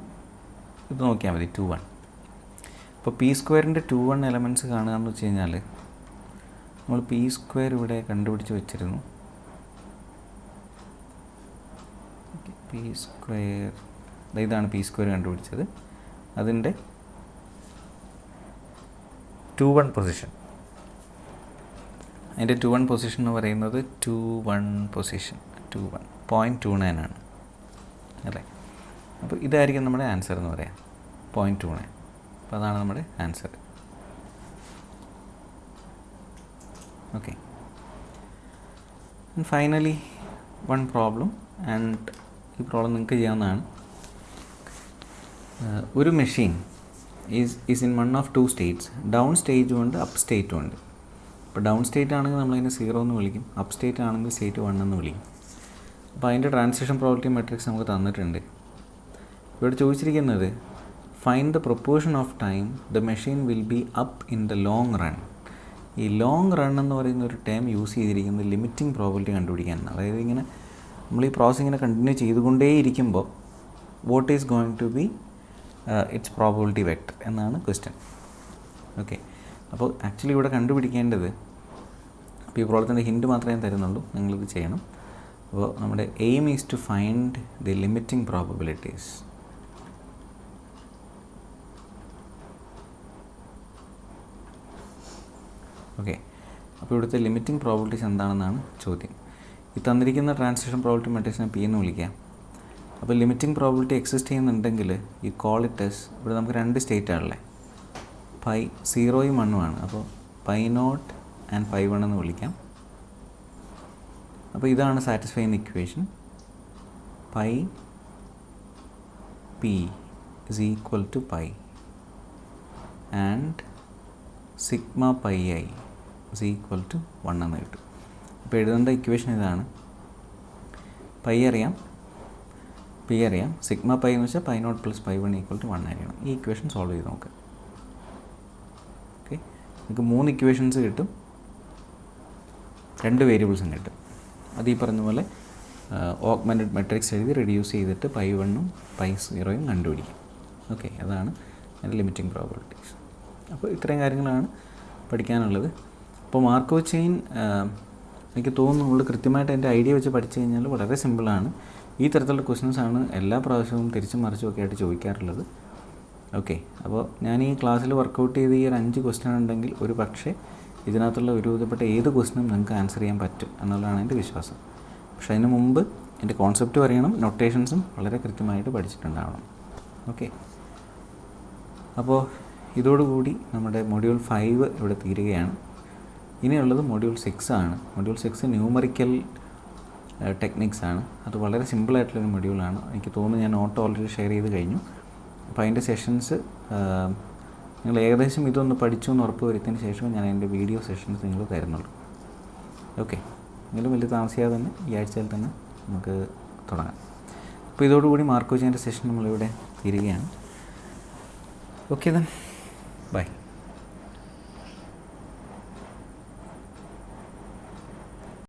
ഇത് നോക്കിയാൽ മതി. 2 1. അപ്പോൾ P²ൻ്റെ 2 1 എലമെൻറ്റ്സ് കാണുക എന്ന് വെച്ച് കഴിഞ്ഞാൽ നമ്മൾ P² ഇവിടെ കണ്ടുപിടിച്ച് വെച്ചിരുന്നു. P², ഇതാണ് P² കണ്ടുപിടിച്ചത്. അതിൻ്റെ 2 1 പൊസിഷൻ, അതിൻ്റെ 2 1 പൊസിഷൻ എന്ന് പറയുന്നത് 2 1 പൊസിഷൻ 2 1 0.29 ആണ് അല്ലേ. അപ്പോൾ ഇതായിരിക്കും നമ്മുടെ ആൻസർ എന്ന് പറയാം, 0.29. അപ്പോൾ അതാണ് നമ്മുടെ answer. Okay, and finally one problem. And ഈ പ്രോബ്ലം നിങ്ങൾക്ക് ചെയ്യാവുന്നതാണ്. ഒരു machine is in 1 of 2 states. Down സ്റ്റേജും ഉണ്ട്, അപ്പ് സ്റ്റേറ്റും ഉണ്ട്. ഇപ്പോൾ ഡൗൺ സ്റ്റേറ്റ് ആണെങ്കിൽ നമ്മളതിനെ 0 എന്ന് വിളിക്കും, അപ്പ് സ്റ്റേറ്റ് ആണെങ്കിൽ സ്റ്റേറ്റ് 1 എന്ന് വിളിക്കും. അപ്പോൾ അതിൻ്റെ ട്രാൻസിഷൻ പ്രോബിലിറ്റി മെട്രിക്സ് നമുക്ക് തന്നിട്ടുണ്ട്. ഇവിടെ ചോദിച്ചിരിക്കുന്നത് find the proportion of time the machine will be up in the long run. ഈ ലോങ് റൺ എന്ന് പറയുന്ന ഒരു ടേം യൂസ് ചെയ്തിരിക്കുന്നത് ലിമിറ്റിംഗ് പ്രോബിലിറ്റി കണ്ടുപിടിക്കാനാണ്. അതായത് ഇങ്ങനെ നമ്മൾ ഈ പ്രോസസ് ഇങ്ങനെ കണ്ടിന്യൂ ചെയ്തുകൊണ്ടേയിരിക്കുമ്പോൾ what is going to be its probability vector എന്നാണ് ക്വസ്റ്റ്യൻ. ഓക്കെ, അപ്പോൾ ആക്ച്വലി ഇവിടെ കണ്ടുപിടിക്കേണ്ടത്, അപ്പോൾ ഈ പ്രോബ്ലത്തിൻ്റെ ഹിൻറ്റ് മാത്രമേ ഞാൻ തരുന്നുള്ളൂ, നിങ്ങളിത് ചെയ്യണം. അപ്പോൾ നമ്മുടെ aim is to find the limiting probabilities. Okay, അപ്പോൾ ഇവിടുത്തെ ലിമിറ്റിംഗ് പ്രോബിലിറ്റീസ് എന്താണെന്നാണ് ചോദ്യം. ഈ തന്നിരിക്കുന്ന ട്രാൻസിഷൻ പ്രോബിലിറ്റി മെട്രിക്സിനെ P എന്ന് വിളിക്കാം. അപ്പോൾ ലിമിറ്റിംഗ് പ്രോബിലിറ്റി എക്സിസ്റ്റ് ചെയ്യുന്നുണ്ടെങ്കിൽ ഈ കോൾ ഇറ്റ് എസ്, ഇവിടെ നമുക്ക് 2 സ്റ്റേറ്റാണല്ലേ, 0 1 ആണ്. അപ്പോൾ π0 ആൻഡ് π1 എന്ന് വിളിക്കാം. അപ്പോൾ ഇതാണ് satisfying equation. P is equal to π and sigma πi is equal to 1 എന്ന് കിട്ടും. അപ്പോൾ എഴുതേണ്ട ഇക്വേഷൻ ഇതാണ്. π അറിയാം, P അറിയാം, സിഗ്മ π എന്ന് വെച്ചാൽ π0 + π1 = 1 ആയിരിക്കണം. ഈ ഇക്വേഷൻ സോൾവ് ചെയ്ത് നോക്കുക. ഓക്കെ, നിങ്ങൾക്ക് 3 ഇക്വേഷൻസ് കിട്ടും, 2 വേരിയബിൾസും കിട്ടും. അത് ഈ പറഞ്ഞ പോലെ ഓഗ്മെൻറ്റഡ് മെട്രിക്സ് എഴുതി റെഡ്യൂസ് ചെയ്തിട്ട് π1 ഉം π0 കണ്ടുപിടിക്കും. ഓക്കെ, അതാണ് അതിൻ്റെ ലിമിറ്റിംഗ് പ്രോബിലിറ്റീസ്. അപ്പോൾ ഇത്രയും കാര്യങ്ങളാണ് പഠിക്കാനുള്ളത്. അപ്പോൾ മാർക്കോവ് ചെയിൻ എനിക്ക് തോന്നുന്നു നമ്മൾ കൃത്യമായിട്ട് അതിൻ്റെ ഐഡിയ വെച്ച് പഠിച്ചു കഴിഞ്ഞാൽ വളരെ സിമ്പിളാണ്. ഈ തരത്തിലുള്ള ക്വസ്റ്റ്യൻസ് ആണ് എല്ലാ പ്രാവശ്യവും തിരിച്ചും മറിച്ചും ഒക്കെ ആയിട്ട് ചോദിക്കാറുള്ളത്. ഓക്കെ, അപ്പോൾ ഞാൻ ഈ ക്ലാസ്സിൽ വർക്കൗട്ട് ചെയ്ത് ഈ ഒരു 5 ക്വസ്റ്റ്യൻ ഉണ്ടെങ്കിൽ ഒരു പക്ഷേ ഇതിനകത്തുള്ള ഒരു വിധപ്പെട്ട ഏത് ക്വസ്റ്റ്യനും നിങ്ങൾക്ക് ആൻസർ ചെയ്യാൻ പറ്റും എന്നുള്ളതാണ് എൻ്റെ വിശ്വാസം. പക്ഷേ അതിന് മുമ്പ് എൻ്റെ കോൺസെപ്റ്റ് പറയണം, നൊട്ടേഷൻസും വളരെ കൃത്യമായിട്ട് പഠിച്ചിട്ടുണ്ടാവണം. ഓക്കെ, അപ്പോൾ ഇതോടുകൂടി നമ്മുടെ മൊഡ്യൂൾ 5 ഇവിടെ തീരുകയാണ്. ഇനിയുള്ളത് മൊഡ്യൂൾ 6 ആണ്. മൊഡ്യൂൾ 6 ന്യൂമറിക്കൽ ടെക്നിക്സ് ആണ്. അത് വളരെ സിമ്പിളായിട്ടുള്ളൊരു മൊഡ്യൂളാണ്. എനിക്ക് തോന്നുന്നു ഞാൻ നോട്ട് ഓൾറെഡി ഷെയർ ചെയ്ത് കഴിഞ്ഞു. അപ്പോൾ അതിൻ്റെ സെഷൻസ് നിങ്ങൾ ഏകദേശം ഇതൊന്ന് പഠിച്ചു എന്ന് ഉറപ്പ് വരുത്തിയതിന് ശേഷം ഞാൻ അതിൻ്റെ വീഡിയോ സെഷൻസ് നിങ്ങൾ തരുന്നുള്ളൂ. ഓക്കെ, എങ്കിലും വലിയ താമസിയാതെ തന്നെ ഈ ആഴ്ചയിൽ തന്നെ നമുക്ക് തുടങ്ങാം. അപ്പോൾ ഇതോടുകൂടി മാർക്കോജിൻ്റെ സെഷൻ നമ്മളിവിടെ തീരുകയാണ്. Okay then, by.